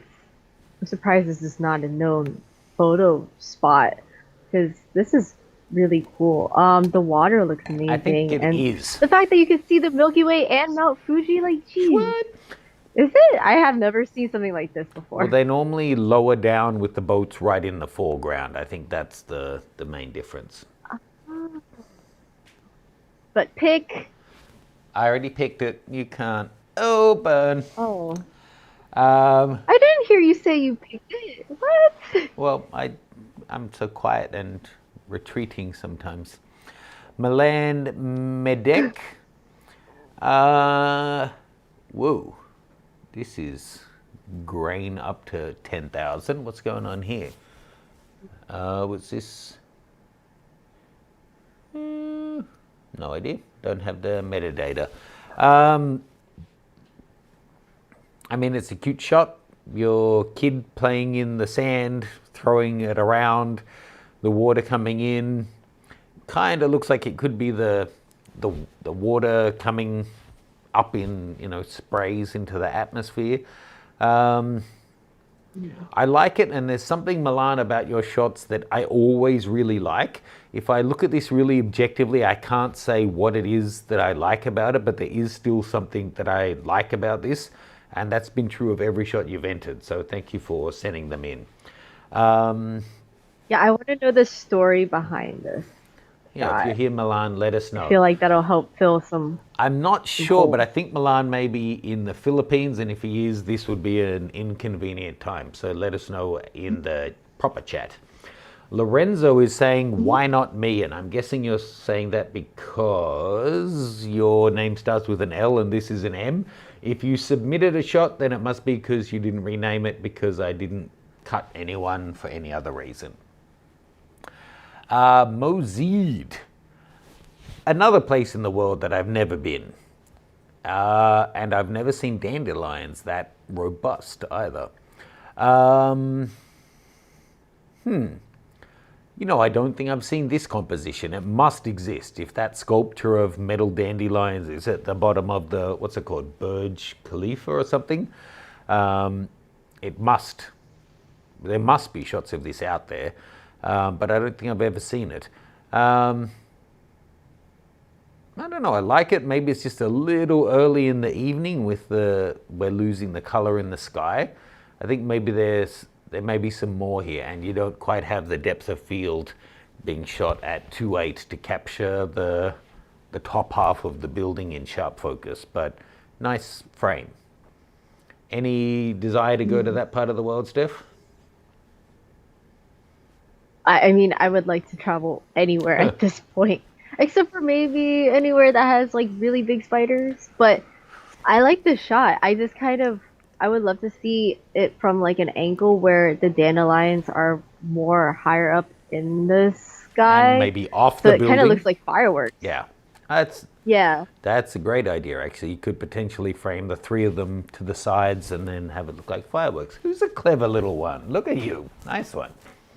[SPEAKER 2] surprised this is not a known photo spot, because this is really cool. The water looks amazing.
[SPEAKER 1] I think it
[SPEAKER 2] and
[SPEAKER 1] is.
[SPEAKER 2] the fact that you can see the Milky Way and Mount Fuji, like, geez.
[SPEAKER 1] What?
[SPEAKER 2] Is it? I have never seen something like this before.
[SPEAKER 1] Well, they normally lower down with the boats right in the foreground. I think that's the main difference.
[SPEAKER 2] But pick.
[SPEAKER 1] I already picked it. You can't open.
[SPEAKER 2] Oh.
[SPEAKER 1] I
[SPEAKER 2] didn't hear you say you picked it. What?
[SPEAKER 1] Well, I'm so quiet and retreating sometimes. Milan Medek. Whoa. This is grain up to 10,000. What's going on here? What's this? No idea. Don't have the metadata. I mean, it's a cute shot. Your kid playing in the sand, throwing it around, the water coming in. Kind of looks like it could be the water coming up in, you know, sprays into the atmosphere. I like it, and there's something, Milan, about your shots that I always really like. If I look at this really objectively, I can't say what it is that I like about it, but there is still something that I like about this, and that's been true of every shot you've entered, so thank you for sending them in.
[SPEAKER 2] Yeah, I want to know the story behind this.
[SPEAKER 1] Yeah, if you're here, Milan, let us know.
[SPEAKER 2] I feel like that'll help fill some.
[SPEAKER 1] I'm not sure, but I think Milan may be in the Philippines, and if he is, this would be an inconvenient time. So let us know in the proper chat. Lorenzo is saying, why not me? And I'm guessing you're saying that because your name starts with an L and this is an M. If you submitted a shot, then it must be because you didn't rename it because I didn't cut anyone for any other reason. Mozid, another place in the world that I've never been, and I've never seen dandelions that robust either. You know, I don't think I've seen this composition. It must exist. If that sculpture of metal dandelions is at the bottom of the, what's it called, Burj Khalifa or something, it must. There must be shots of this out there. But I don't think I've ever seen it. I don't know, I like it. Maybe it's just a little early in the evening with we're losing the color in the sky. I think maybe there may be some more here, and you don't quite have the depth of field being shot at 2.8 to capture the top half of the building in sharp focus, but nice frame. Any desire to go to that part of the world, Steph?
[SPEAKER 2] I mean, I would like to travel anywhere at this point, except for maybe anywhere that has like really big spiders. But I like this shot. I would love to see it from like an angle where the dandelions are more higher up in the sky.
[SPEAKER 1] And maybe off the building.
[SPEAKER 2] So it kind of looks like fireworks.
[SPEAKER 1] Yeah. That's a great idea, actually. You could potentially frame the 3 of them to the sides and then have it look like fireworks. Who's a clever little one? Look at you. Nice one.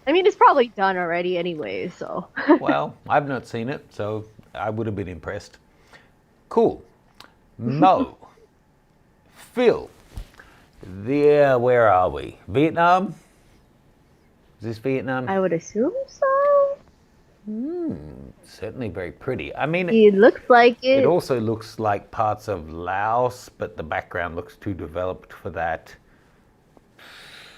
[SPEAKER 2] I mean, it's probably done already anyway, so.
[SPEAKER 1] Well, I've not seen it, so I would have been impressed. Cool. Mo. Phil. There, where are we? Vietnam? Is this Vietnam?
[SPEAKER 2] I would assume so.
[SPEAKER 1] certainly very pretty. I mean,
[SPEAKER 2] It looks like
[SPEAKER 1] it
[SPEAKER 2] it.
[SPEAKER 1] also looks like parts of Laos, but the background looks too developed for that.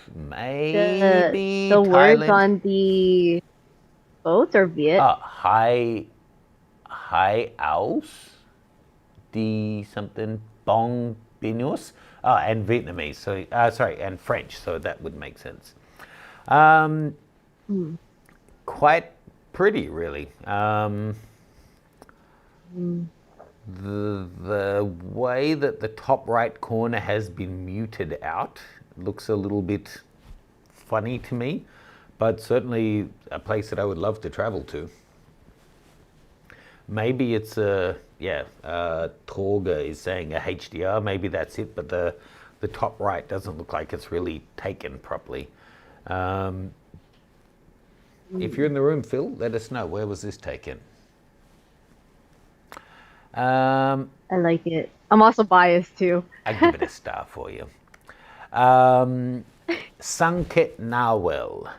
[SPEAKER 2] The
[SPEAKER 1] Maybe
[SPEAKER 2] the words
[SPEAKER 1] Thailand.
[SPEAKER 2] on the boats are Viet.
[SPEAKER 1] Hai Aus, D something, Bong Binus, and Vietnamese. So, sorry, and French. So that would make sense. Um,
[SPEAKER 2] Mm.
[SPEAKER 1] Quite pretty, really.
[SPEAKER 2] Mm.
[SPEAKER 1] The way that the top right corner has been muted out looks a little bit funny to me, but certainly a place that I would love to travel to. Maybe it's Torga is saying a HDR. Maybe that's it, but the top right doesn't look like it's really taken properly. If you're in the room, Phil, let us know. Where was this taken?
[SPEAKER 2] I like it. I'm also biased too.
[SPEAKER 1] I give it a star for you. Sanket Nawel.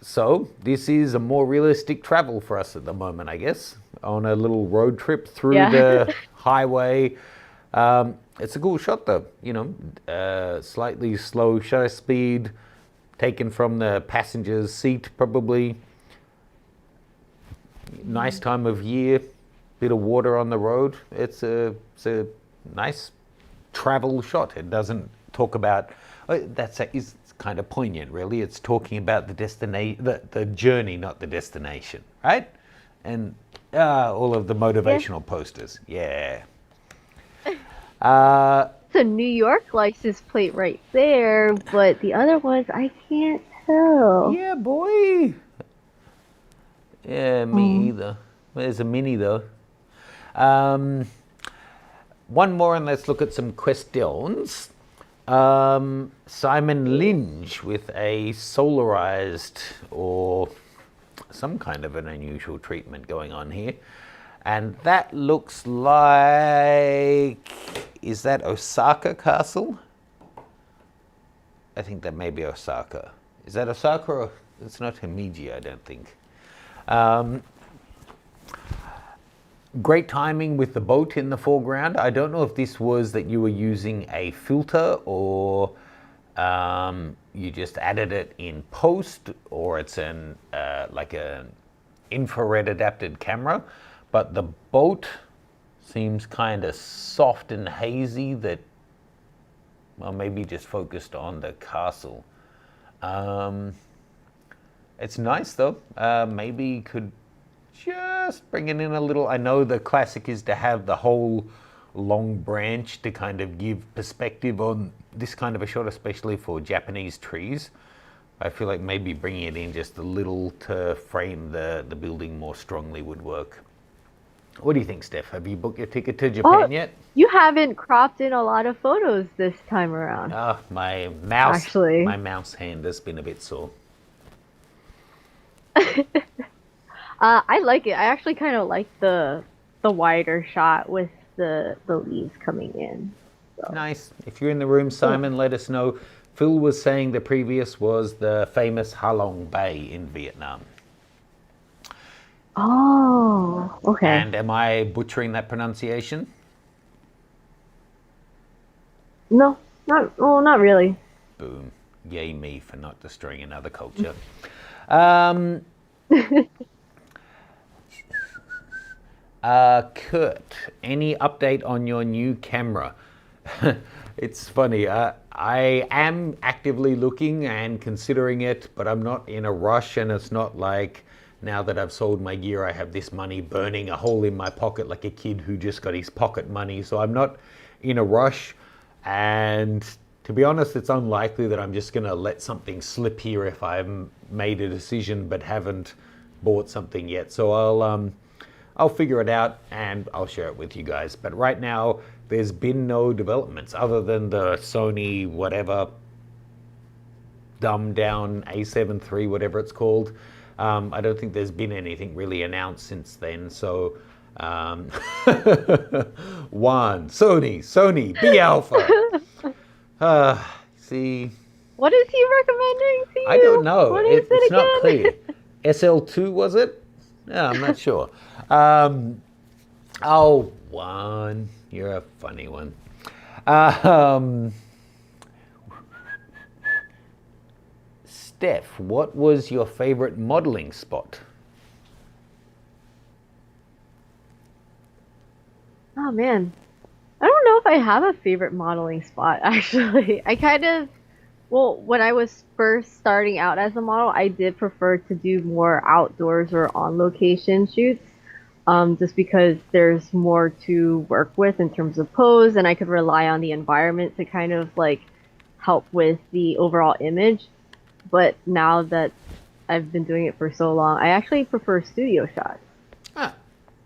[SPEAKER 1] So this is a more realistic travel for us at the moment, I guess, on a little road trip through the highway. It's a cool shot though, slightly slow shutter speed, taken from the passenger's seat probably. Nice time of year, bit of water on the road. It's a nice travel shot. It doesn't talk about, is kind of poignant really. It's talking about the destination, the journey, not the destination, right? And all of the motivational posters. Yeah.
[SPEAKER 2] It's a New York license plate right there, but the other ones I can't tell.
[SPEAKER 1] Yeah, boy. Yeah, me either. There's a mini though. One more, and let's look at some questions. Simon Lynch with a solarized or some kind of an unusual treatment going on here. And that looks like, is that Osaka Castle? I think that may be Osaka. Is that Osaka or it's not Himeji, I don't think. Great timing with the boat in the foreground. I don't know if this was that you were using a filter or you just added it in post, or it's like an infrared adapted camera. But the boat seems kind of soft and hazy, that, well, maybe just focused on the castle. It's nice though. Maybe could just bring it in a little. I know the classic is to have the whole long branch to kind of give perspective on this kind of a shot, especially for Japanese trees. I feel like maybe bringing it in just a little to frame the building more strongly would work. What do you think, Steph? Have you booked your ticket to Japan yet?
[SPEAKER 2] You haven't cropped in a lot of photos this time around.
[SPEAKER 1] My mouse hand has been a bit sore.
[SPEAKER 2] I like it. I actually kind of like the wider shot with the leaves coming in. So.
[SPEAKER 1] Nice. If you're in the room, Simon, let us know. Phil was saying the previous was the famous Halong Bay in Vietnam.
[SPEAKER 2] Oh, okay.
[SPEAKER 1] And am I butchering that pronunciation?
[SPEAKER 2] No, not really.
[SPEAKER 1] Boom. Yay me for not destroying another culture. Kurt, any update on your new camera? It's funny. I am actively looking and considering it, but I'm not in a rush, and it's not like now that I've sold my gear, I have this money burning a hole in my pocket like a kid who just got his pocket money. So I'm not in a rush, and to be honest, it's unlikely that I'm just going to let something slip here if I've made a decision but haven't bought something yet. So I'll figure it out and I'll share it with you guys. But right now, there's been no developments other than the Sony whatever dumbed down A7 III, whatever it's called. I don't think there's been anything really announced since then. So, Sony, B Alpha. See.
[SPEAKER 2] What is he recommending to you?
[SPEAKER 1] I don't know.
[SPEAKER 2] What is it
[SPEAKER 1] it's
[SPEAKER 2] again?
[SPEAKER 1] not clear. SL2 was it? No, I'm not sure. Oh, one. You're a funny one. Steph, what was your favorite modeling spot?
[SPEAKER 2] Oh man, I don't know if I have a favorite modeling spot actually. Well, when I was first starting out as a model, I did prefer to do more outdoors or on location shoots, just because there's more to work with in terms of pose, and I could rely on the environment to kind of like help with the overall image. But now that I've been doing it for so long, I actually prefer studio shots,
[SPEAKER 1] Ah,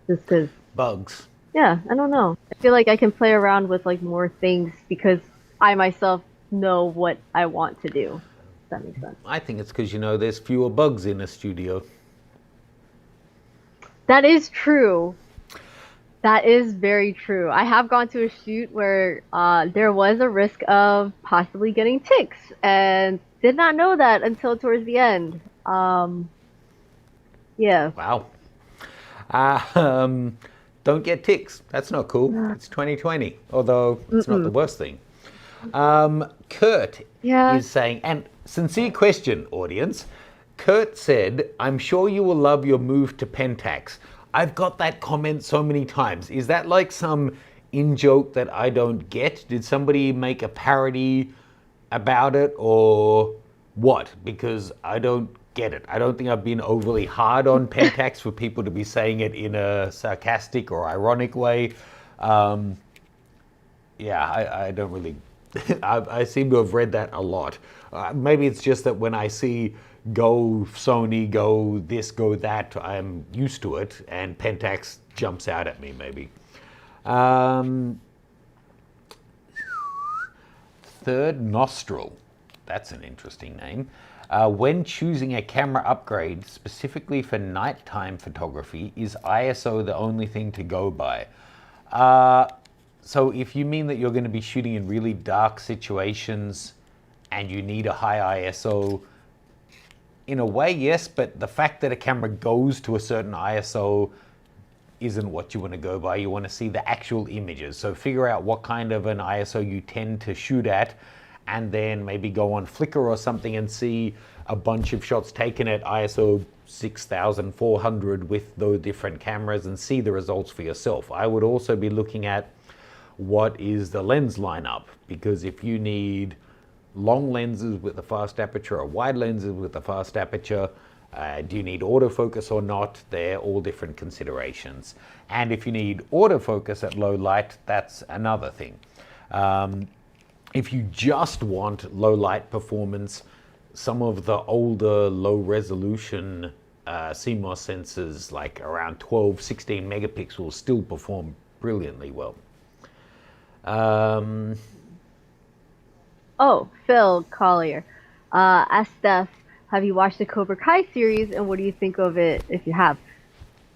[SPEAKER 2] just because,
[SPEAKER 1] bugs.
[SPEAKER 2] yeah, I don't know. I feel like I can play around with like more things because I myself know what I want to do. If that makes sense.
[SPEAKER 1] I think it's because there's fewer bugs in a studio.
[SPEAKER 2] That is true. That is very true. I have gone to a shoot where there was a risk of possibly getting ticks, and did not know that until towards the end. Yeah.
[SPEAKER 1] Wow. Um, don't get ticks. That's not cool. It's 2020, although it's not the worst thing. Kurt
[SPEAKER 2] Yeah.
[SPEAKER 1] is saying, and sincere question, audience. Kurt said, I'm sure you will love your move to Pentax. I've got that comment so many times. Is that like some in-joke that I don't get? Did somebody make a parody about it or what? Because I don't get it. I don't think I've been overly hard on Pentax for people to be saying it in a sarcastic or ironic way. I don't really... I seem to have read that a lot. Maybe it's just that when I see go Sony, go this, go that, I'm used to it, and Pentax jumps out at me, maybe. Third Nostril. That's an interesting name. When choosing a camera upgrade, specifically for nighttime photography, is ISO the only thing to go by? So if you mean that you're going to be shooting in really dark situations and you need a high ISO, in a way, yes, but the fact that a camera goes to a certain ISO isn't what you want to go by. You want to see the actual images. So figure out what kind of an ISO you tend to shoot at, and then maybe go on Flickr or something and see a bunch of shots taken at ISO 6400 with those different cameras and see the results for yourself. I would also be looking at what is the lens lineup, because if you need long lenses with a fast aperture or wide lenses with a fast aperture, do you need autofocus or not? They're all different considerations. And if you need autofocus at low light, that's another thing. If you just want low light performance, some of the older low resolution CMOS sensors, like around 12, 16 megapixels, still perform brilliantly well.
[SPEAKER 2] Oh, Phil Collier. Asked Steph, have you watched the Cobra Kai series, and what do you think of it if you have?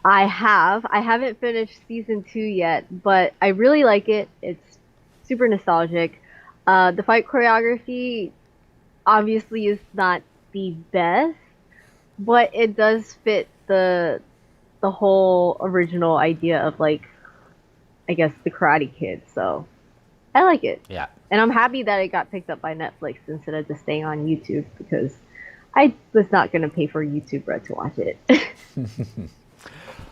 [SPEAKER 2] I have. I haven't finished season 2 yet, but I really like it. It's super nostalgic. The fight choreography obviously is not the best, but it does fit the whole original idea of, like, I guess, the Karate Kid. So I like it.
[SPEAKER 1] Yeah.
[SPEAKER 2] And I'm happy that it got picked up by Netflix instead of just staying on YouTube, because I was not going to pay for YouTube Red to watch it.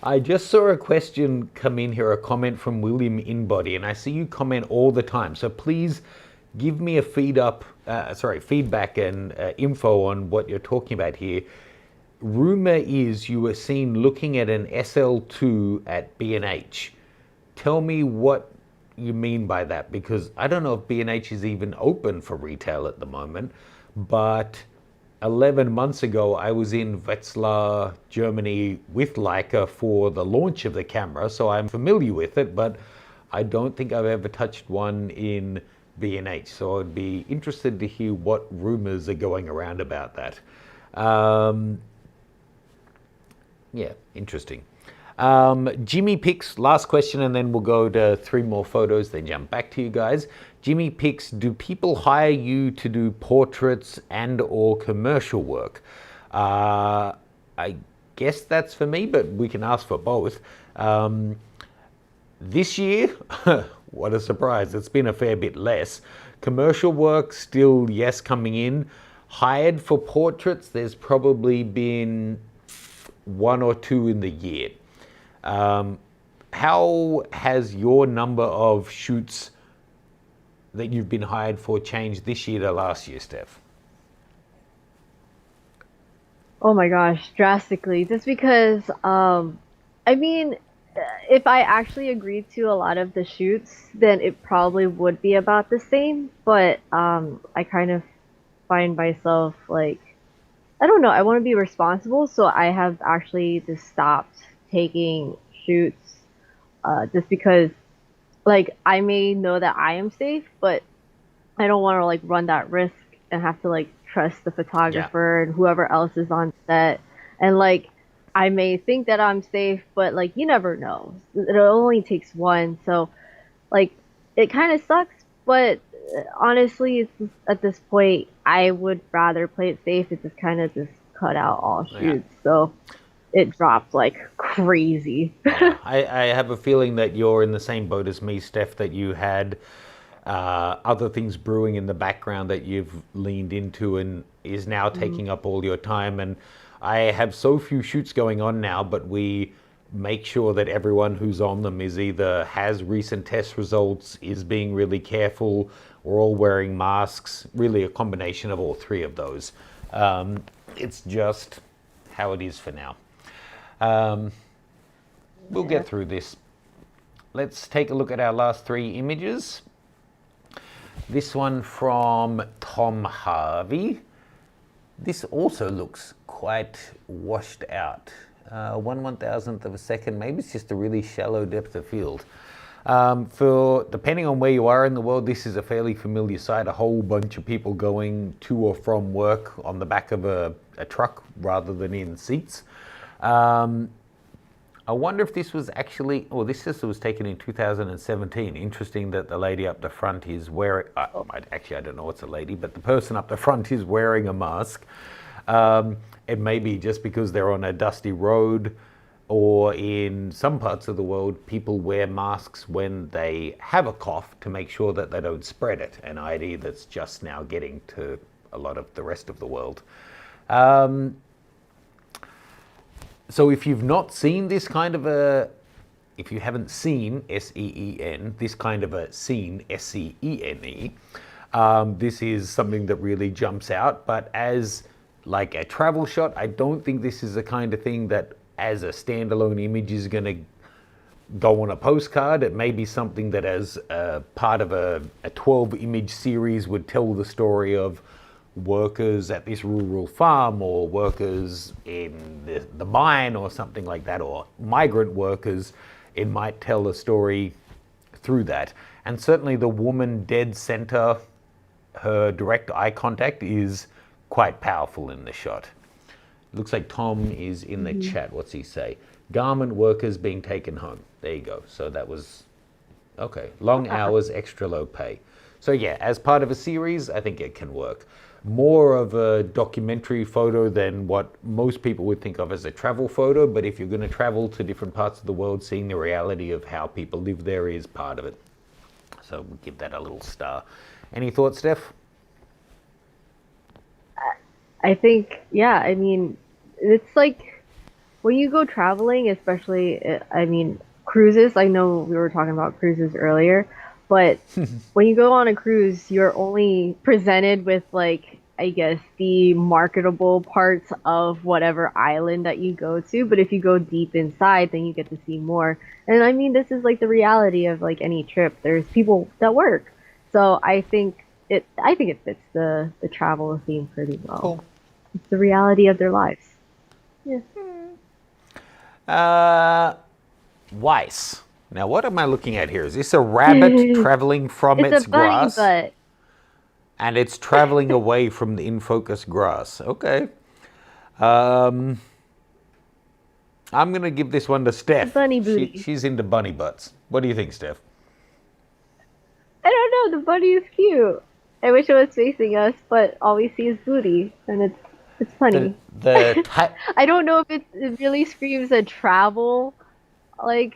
[SPEAKER 1] I just saw a question come in here, a comment from William Inbody, and I see you comment all the time. So please give me a feedback and info on what you're talking about here. Rumor is you were seen looking at an SL2 at B&H. Tell me what you mean by that, because I don't know if B&H is even open for retail at the moment, but 11 months ago I was in Wetzlar, Germany with Leica for the launch of the camera, so I'm familiar with it, but I don't think I've ever touched one in B&H, so I'd be interested to hear what rumors are going around about that. Yeah, interesting. Jimmy Picks, last question, and then we'll go to 3 more photos, then jump back to you guys. Jimmy Picks, do people hire you to do portraits and or commercial work? I guess that's for me, but we can ask for both. This year, what a surprise, it's been a fair bit less. Commercial work still, yes, coming in. Hired for portraits, there's probably been one or two in the year. How has your number of shoots that you've been hired for changed this year to last year, Steph?
[SPEAKER 2] Oh my gosh, drastically. Just because, I mean, if I actually agreed to a lot of the shoots, then it probably would be about the same. But I kind of find myself like, I don't know, I want to be responsible, so I have actually just stopped taking shoots, just because, like, I may know that I am safe, but I don't want to like run that risk and have to like trust the
[SPEAKER 1] Yeah.
[SPEAKER 2] photographer and whoever else is on set. And like I may think that I'm safe, but like you never know. It only takes one. So like it kind of sucks, but honestly, it's just, at this point I would rather play it safe and just kind of just cut out all
[SPEAKER 1] Yeah.
[SPEAKER 2] shoots. So it dropped like crazy.
[SPEAKER 1] Yeah, I have a feeling that you're in the same boat as me, Steph, that you had other things brewing in the background that you've leaned into and is now taking up all your time. And I have so few shoots going on now, but we make sure that everyone who's on them is either has recent test results, is being really careful, we're all wearing masks, really a combination of all three of those. It's just how it is for now. We'll get through this. Let's take a look at our last three images. This one from Tom Harvey. This also looks quite washed out. 1/1000th of a second, maybe it's just a really shallow depth of field. Depending on where you are in the world, this is a fairly familiar sight, a whole bunch of people going to or from work on the back of a truck rather than in seats. I wonder if this was actually, this was taken in 2017. Interesting that the lady up the front is wearing, actually I don't know it's a lady, but the person up the front is wearing a mask. It may be just because they're on a dusty road, or in some parts of the world, people wear masks when they have a cough to make sure that they don't spread it, an idea that's just now getting to a lot of the rest of the world. So if you've not seen this kind of if you haven't seen S-E-E-N, this kind of a scene, S-C-E-N-E, this is something that really jumps out. But as like a travel shot, I don't think this is the kind of thing that as a standalone image is going to go on a postcard. It may be something that as a part of a 12 image series would tell the story of workers at this rural farm, or workers in the mine, or something like that, or migrant workers. It might tell a story through that. And certainly the woman dead center, her direct eye contact is quite powerful in the shot. Looks like Tom is in the chat. What's he say? Garment workers being taken home. There you go. So that was, okay. Long hours, extra low pay. So yeah, as part of a series, I think it can work. More of a documentary photo than what most people would think of as a travel photo, but if you're going to travel to different parts of the world, seeing the reality of how people live there is part of it. So we'll give that a little star. Any thoughts, Steph?
[SPEAKER 2] I think, yeah, I mean, it's like when you go traveling, especially, I mean, cruises, I know we were talking about cruises earlier, but when you go on a cruise, you're only presented with, like, I guess, the marketable parts of whatever island that you go to. But if you go deep inside, then you get to see more. And I mean, this is like the reality of like any trip. There's people that work. So I think it fits the travel theme pretty well.
[SPEAKER 1] Cool.
[SPEAKER 2] It's the reality of their lives. Yeah.
[SPEAKER 1] Weiss. Now, what am I looking at here? Is this a rabbit traveling from its
[SPEAKER 2] It's a bunny
[SPEAKER 1] grass?
[SPEAKER 2] butt.
[SPEAKER 1] And it's traveling away from the in-focus grass. Okay. I'm going to give this one to Steph.
[SPEAKER 2] Bunny booty.
[SPEAKER 1] She's into bunny butts. What do you think, Steph?
[SPEAKER 2] I don't know. The bunny is cute. I wish it was facing us, but all we see is booty, and it's It's
[SPEAKER 1] The
[SPEAKER 2] funny.
[SPEAKER 1] the ta-
[SPEAKER 2] I don't know if it really screams a travel, like,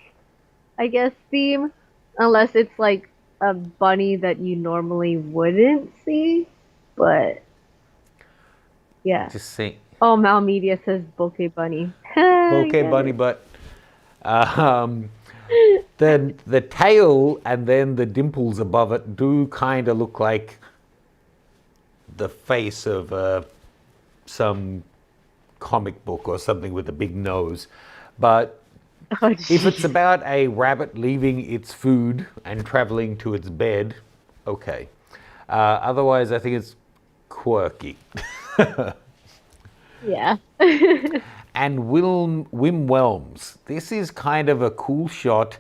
[SPEAKER 2] I guess, theme, unless it's like a bunny that you normally wouldn't see. But yeah.
[SPEAKER 1] just see
[SPEAKER 2] Oh, Mal Media says bokeh bunny.
[SPEAKER 1] bokeh
[SPEAKER 2] Get
[SPEAKER 1] bunny
[SPEAKER 2] it.
[SPEAKER 1] butt. Um, the tail and then the dimples above it do kind of look like the face of some comic book or something with a big nose. But
[SPEAKER 2] Oh,
[SPEAKER 1] if it's
[SPEAKER 2] jeez.
[SPEAKER 1] about a rabbit leaving its food and traveling to its bed, okay. Otherwise, I think it's quirky.
[SPEAKER 2] Yeah.
[SPEAKER 1] And Wim Whelms. This is kind of a cool shot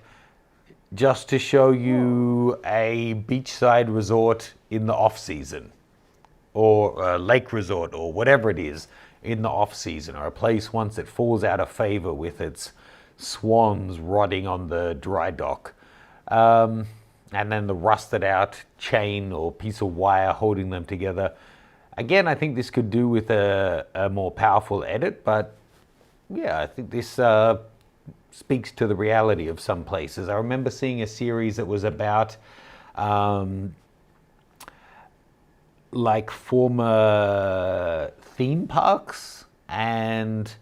[SPEAKER 1] just to show you a beachside resort in the off season, or a lake resort, or whatever it is in the off season, or a place once it falls out of favor with its swans rotting on the dry dock. And then the rusted out chain or piece of wire holding them together. Again, I think this could do with a more powerful edit, but yeah, I think this speaks to the reality of some places. I remember seeing a series that was about like former theme parks and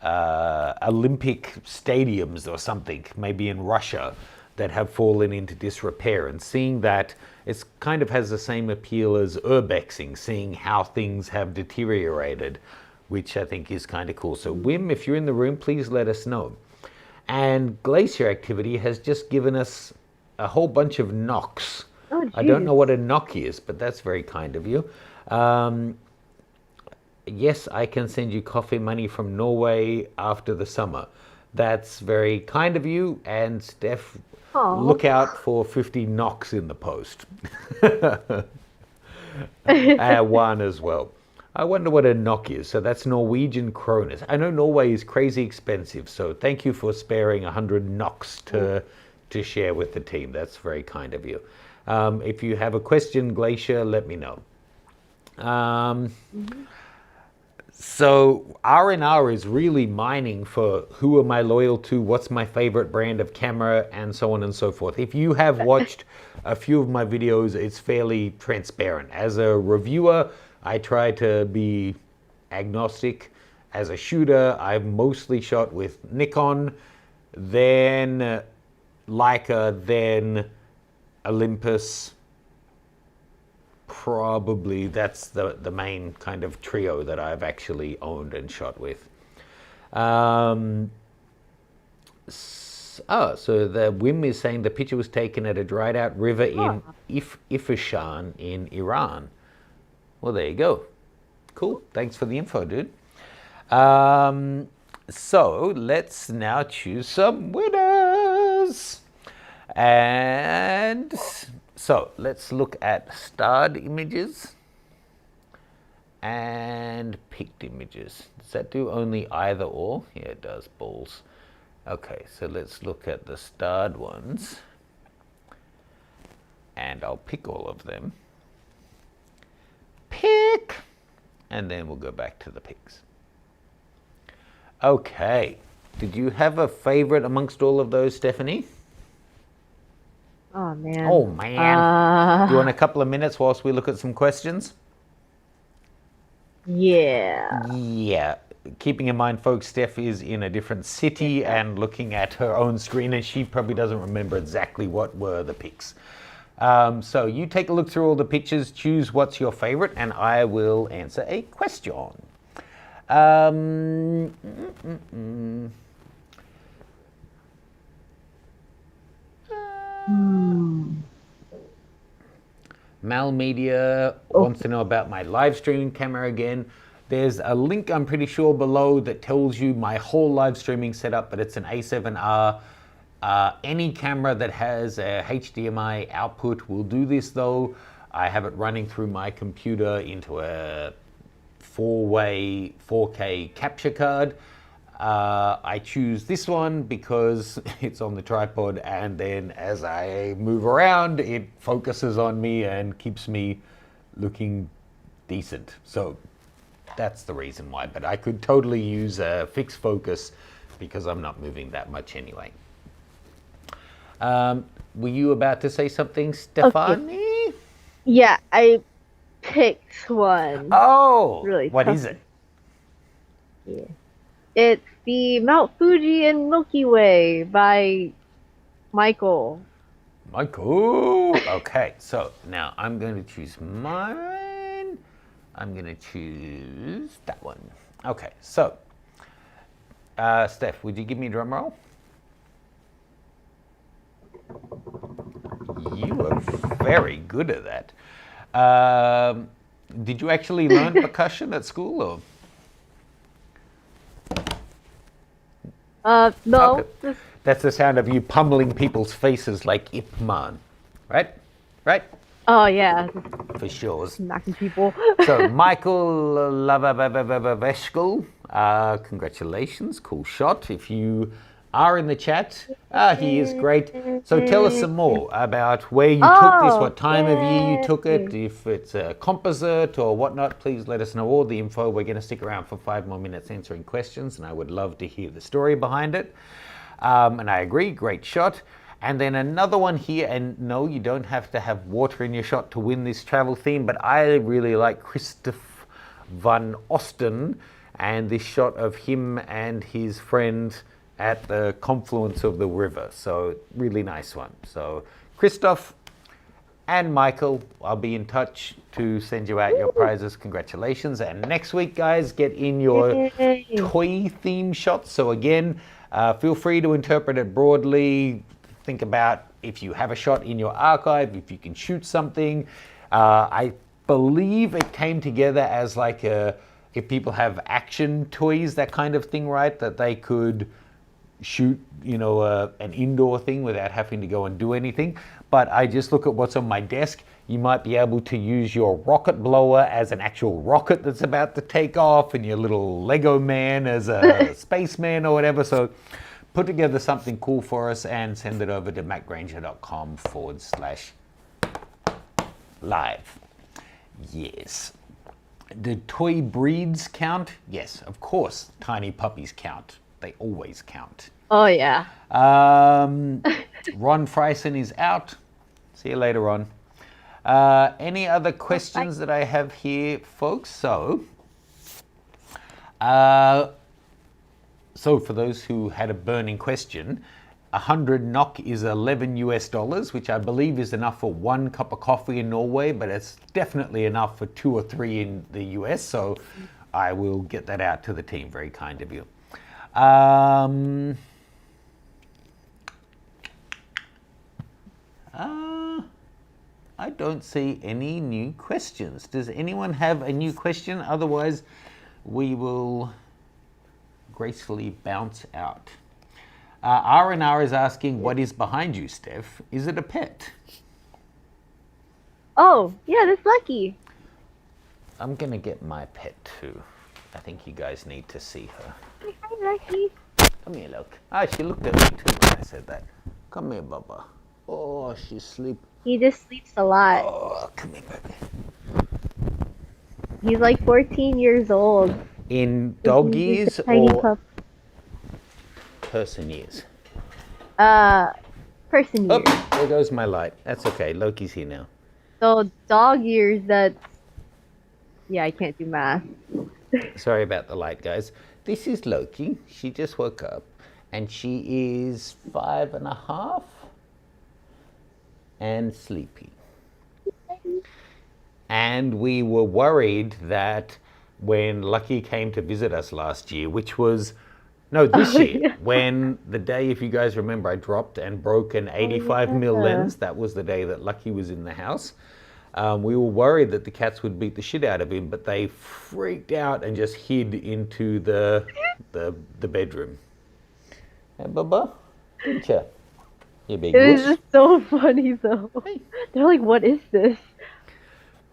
[SPEAKER 1] Olympic stadiums or something, maybe in Russia, that have fallen into disrepair. And seeing that, it kind of has the same appeal as urbexing, seeing how things have deteriorated, which I think is kind of cool. So Wim, if you're in the room, please let us know. And Glacier Activity has just given us a whole bunch of knocks.
[SPEAKER 2] Oh,
[SPEAKER 1] I don't know
[SPEAKER 2] jeez.
[SPEAKER 1] what a knock is, but that's very kind of you. Yes, I can send you coffee money from Norway after the summer. That's very kind of you. And Steph,
[SPEAKER 2] Oh.
[SPEAKER 1] look out for 50 knocks in the post. One as well. I wonder what a knock is. So that's Norwegian kroner. I know Norway is crazy expensive, so thank you for sparing 100 knocks to share with the team. That's very kind of you. If you have a question, Glacier, let me know.
[SPEAKER 2] Mhm.
[SPEAKER 1] So R&R is really mining for who am I loyal to, what's my favorite brand of camera, and so on and so forth. If you have watched a few of my videos, it's fairly transparent. As a reviewer, I try to be agnostic. As a shooter, I've mostly shot with Nikon, then Leica, then Olympus. Probably that's the main kind of trio that I've actually owned and shot with. So the Wim is saying the picture was taken at a dried out river in
[SPEAKER 2] Oh.
[SPEAKER 1] Ifishan in Iran. Well, there you go. Cool. Thanks for the info, dude. So let's now choose some winners. And so let's look at starred images and picked images. Does that do only either or? Yeah, it does, balls. Okay, so let's look at the starred ones. And I'll pick all of them. Pick! And then we'll go back to the picks. Okay. Did you have a favorite amongst all of those, Stephanie?
[SPEAKER 2] Oh man.
[SPEAKER 1] Oh man. Do you want a couple of minutes whilst we look at some questions?
[SPEAKER 2] Yeah.
[SPEAKER 1] Yeah. Keeping in mind, folks, Steph is in a different city
[SPEAKER 2] Yeah.
[SPEAKER 1] and looking at her own screen, and she probably doesn't remember exactly what were the picks. So you take a look through all the pictures, choose what's your favorite, and I will answer a question. Um, mm, mm, mm.
[SPEAKER 2] Hmm.
[SPEAKER 1] Mal Media
[SPEAKER 2] Oh.
[SPEAKER 1] wants to know about my live streaming camera again. There's a link, I'm pretty sure, below that tells you my whole live streaming setup, but it's an A7R. Any camera that has a HDMI output will do this though. I have it running through my computer into a 4-way 4K capture card. I choose this one because it's on the tripod, and then as I move around, it focuses on me and keeps me looking decent. So That's the reason why. But I could totally use a fixed focus because I'm not moving that much anyway. Were you about to say something, Stephanie?
[SPEAKER 2] Okay. Yeah, I picked one.
[SPEAKER 1] Oh,
[SPEAKER 2] Really
[SPEAKER 1] what
[SPEAKER 2] tough.
[SPEAKER 1] is it?
[SPEAKER 2] Yeah. It's the Mount Fuji and Milky Way by Michael.
[SPEAKER 1] Michael. Okay, so now I'm going to choose mine. I'm going to choose that one. Okay, so Steph, would you give me a drum roll? You were very good at that. Did you actually learn percussion at school, or?
[SPEAKER 2] No.
[SPEAKER 1] Okay. That's the sound of you pummeling people's faces like Ip Man, right? Right?
[SPEAKER 2] Oh yeah,
[SPEAKER 1] For sure.
[SPEAKER 2] smacking people.
[SPEAKER 1] So Michael Lavaveshkel, congratulations, cool shot. If you are in the chat, he is great. So tell us some more about where you took this, what time of year you took it, if it's a composite or whatnot. Please let us know all the info. We're going to stick around for 5 more minutes answering questions, and I would love to hear the story behind it. And I agree, great shot. And then another one here, and no, you don't have to have water in your shot to win this travel theme, but I really like kristoff van Osten and this shot of him and his friend at the confluence of the river. So really nice one. So kristoff and Michael, I'll be in touch to send you out your prizes. Congratulations. And next week, guys, get in your toy theme shots. So again, feel free to interpret it broadly. Think about if you have a shot in your archive, if you can shoot something. I believe it came together as like if people have action toys, that kind of thing, right? That they could shoot, an indoor thing without having to go and do anything. But I just look at what's on my desk. You might be able to use your rocket blower as an actual rocket that's about to take off, and your little Lego man as a spaceman or whatever. So put together something cool for us and send it over to mattgranger.com/live. Yes. Do toy breeds count? Yes, of course. Tiny puppies count. They always count.
[SPEAKER 2] Oh yeah.
[SPEAKER 1] Ron Friesen is out. See you later, Ron. Any other questions that I have here, folks? So for those who had a burning question, 100 NOK is $11 US, which I believe is enough for 1 cup of coffee in Norway, but it's definitely enough for 2 or 3 in the US. So I will get that out to the team. Very kind of you. I don't see any new questions. Does anyone have a new question? Otherwise, we will gracefully bounce out. R&R is asking, what is behind you, Steph? Is it a pet?
[SPEAKER 2] Oh, yeah, that's Lucky.
[SPEAKER 1] I'm going to get my pet too. I think you guys need to see her.
[SPEAKER 2] Hi, Lucky.
[SPEAKER 1] Come here, look. She looked at me too when I said that. Come here, Bubba. Oh, she's asleep.
[SPEAKER 2] He just sleeps a lot.
[SPEAKER 1] Oh, come here, baby.
[SPEAKER 2] He's like 14 years old.
[SPEAKER 1] In dog years or person years?
[SPEAKER 2] Person years.
[SPEAKER 1] Oh, there goes my light. That's okay. Loki's here now.
[SPEAKER 2] So dog years, yeah, I can't do math.
[SPEAKER 1] Sorry about the light, guys. This is Loki. She just woke up, and she is 5.5 and sleepy. And we were worried that when Lucky came to visit us last year, which was, this year,
[SPEAKER 2] yeah.
[SPEAKER 1] when the day, if you guys remember, I dropped and broke an 85mm lens. That was the day that Lucky was in the house. We were worried that the cats would beat the shit out of him, but they freaked out and just hid into the bedroom. Hey, Bubba, didn't you? You big
[SPEAKER 2] It was
[SPEAKER 1] wuss.
[SPEAKER 2] just so funny though. They're like, what is this?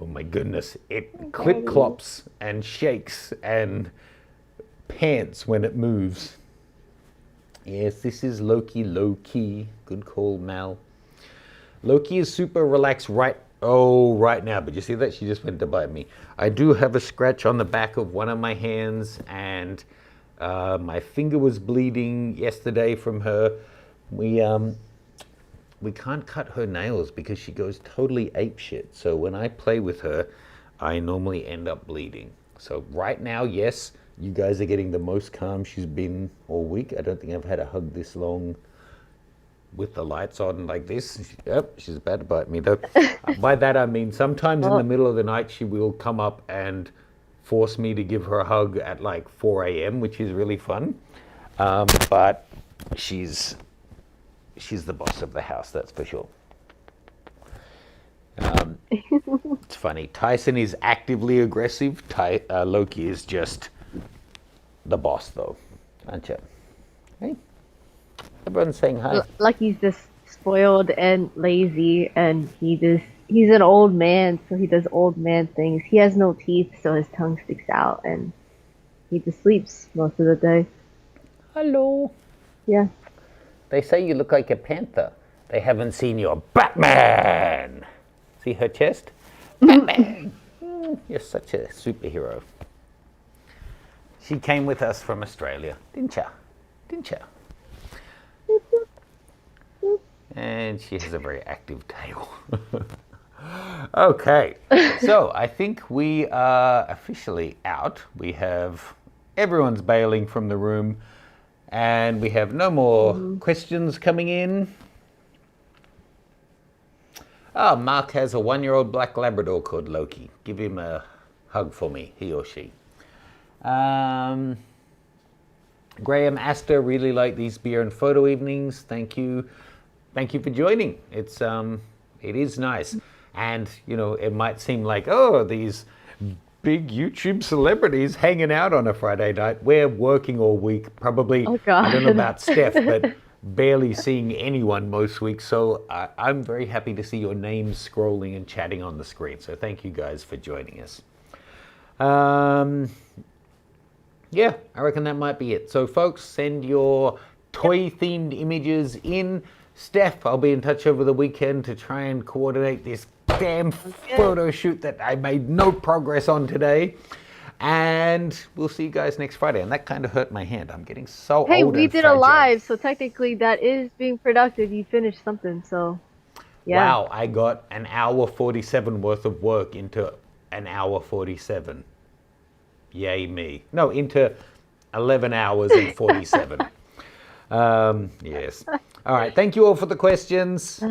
[SPEAKER 1] Oh my goodness, it clip-clops and shakes and pants when it moves. Yes, this is Loki. Good call, Mal. Loki is super relaxed right Oh, right now. But you see that? She just went to bite me. I do have a scratch on the back of one of my hands, and my finger was bleeding yesterday from her. We can't cut her nails because she goes totally apeshit. So when I play with her, I normally end up bleeding. So right now, yes, you guys are getting the most calm she's been all week. I don't think I've had a hug this long with the lights on like this. Yep, she's about to bite me though. By that I mean sometimes in the middle of the night she will come up and force me to give her a hug at like 4 a.m., which is really fun. But she's the boss of the house, that's for sure. It's funny. Tyson is actively aggressive. Loki is just the boss, though, aren't you? Hey, everyone's saying hi.
[SPEAKER 2] Lucky's just spoiled and lazy, and he's an old man, so he does old man things. He has no teeth, so his tongue sticks out, and he just sleeps most of the day.
[SPEAKER 1] Hello.
[SPEAKER 2] Yeah.
[SPEAKER 1] They say you look like a panther. They haven't seen your Batman. See her chest? Batman. You're such a superhero. She came with us from Australia, didn't ya? Didn't ya? And she has a very active tail. Okay, so I think we are officially out. We have everyone's bailing from the room, and we have no more questions coming in. Oh, Mark has a 1-year-old black Labrador called Loki. Give him a hug for me, he or she. Graham Astor, really like these beer and photo evenings. Thank you. Thank you for joining. It is nice. And, you know, it might seem like, oh, these big YouTube celebrities hanging out on a Friday night. We're working all week, probably,
[SPEAKER 2] Oh, God.
[SPEAKER 1] I don't know about Steph, but barely seeing anyone most weeks. So I'm very happy to see your names scrolling and chatting on the screen. So thank you guys for joining us. Yeah, I reckon that might be it. So folks, send your toy-themed images in. Steph, I'll be in touch over the weekend to try and coordinate this damn photo shoot that I made no progress on today. And we'll see you guys next Friday. And that kind of hurt my hand. I'm getting so
[SPEAKER 2] Hey,
[SPEAKER 1] old
[SPEAKER 2] we
[SPEAKER 1] and
[SPEAKER 2] did
[SPEAKER 1] fragile.
[SPEAKER 2] a live, so technically that is being productive. You finished something, so yeah.
[SPEAKER 1] Wow, I got an hour 47 worth of work into an hour 47. Yay me. No, into 11 hours and 47. Yes. All right. Thank you all for the questions.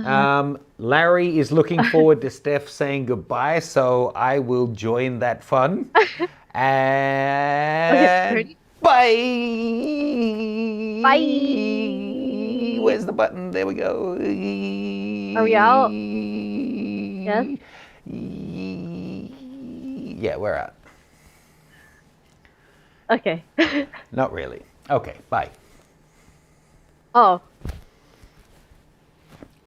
[SPEAKER 1] Larry is looking forward to Steph saying goodbye, so I will join that fun. And bye.
[SPEAKER 2] Bye.
[SPEAKER 1] Where's the button? There we go.
[SPEAKER 2] Are we out? Yes.
[SPEAKER 1] Yeah, we're out.
[SPEAKER 2] Okay.
[SPEAKER 1] Not really. Okay, bye.
[SPEAKER 2] Oh.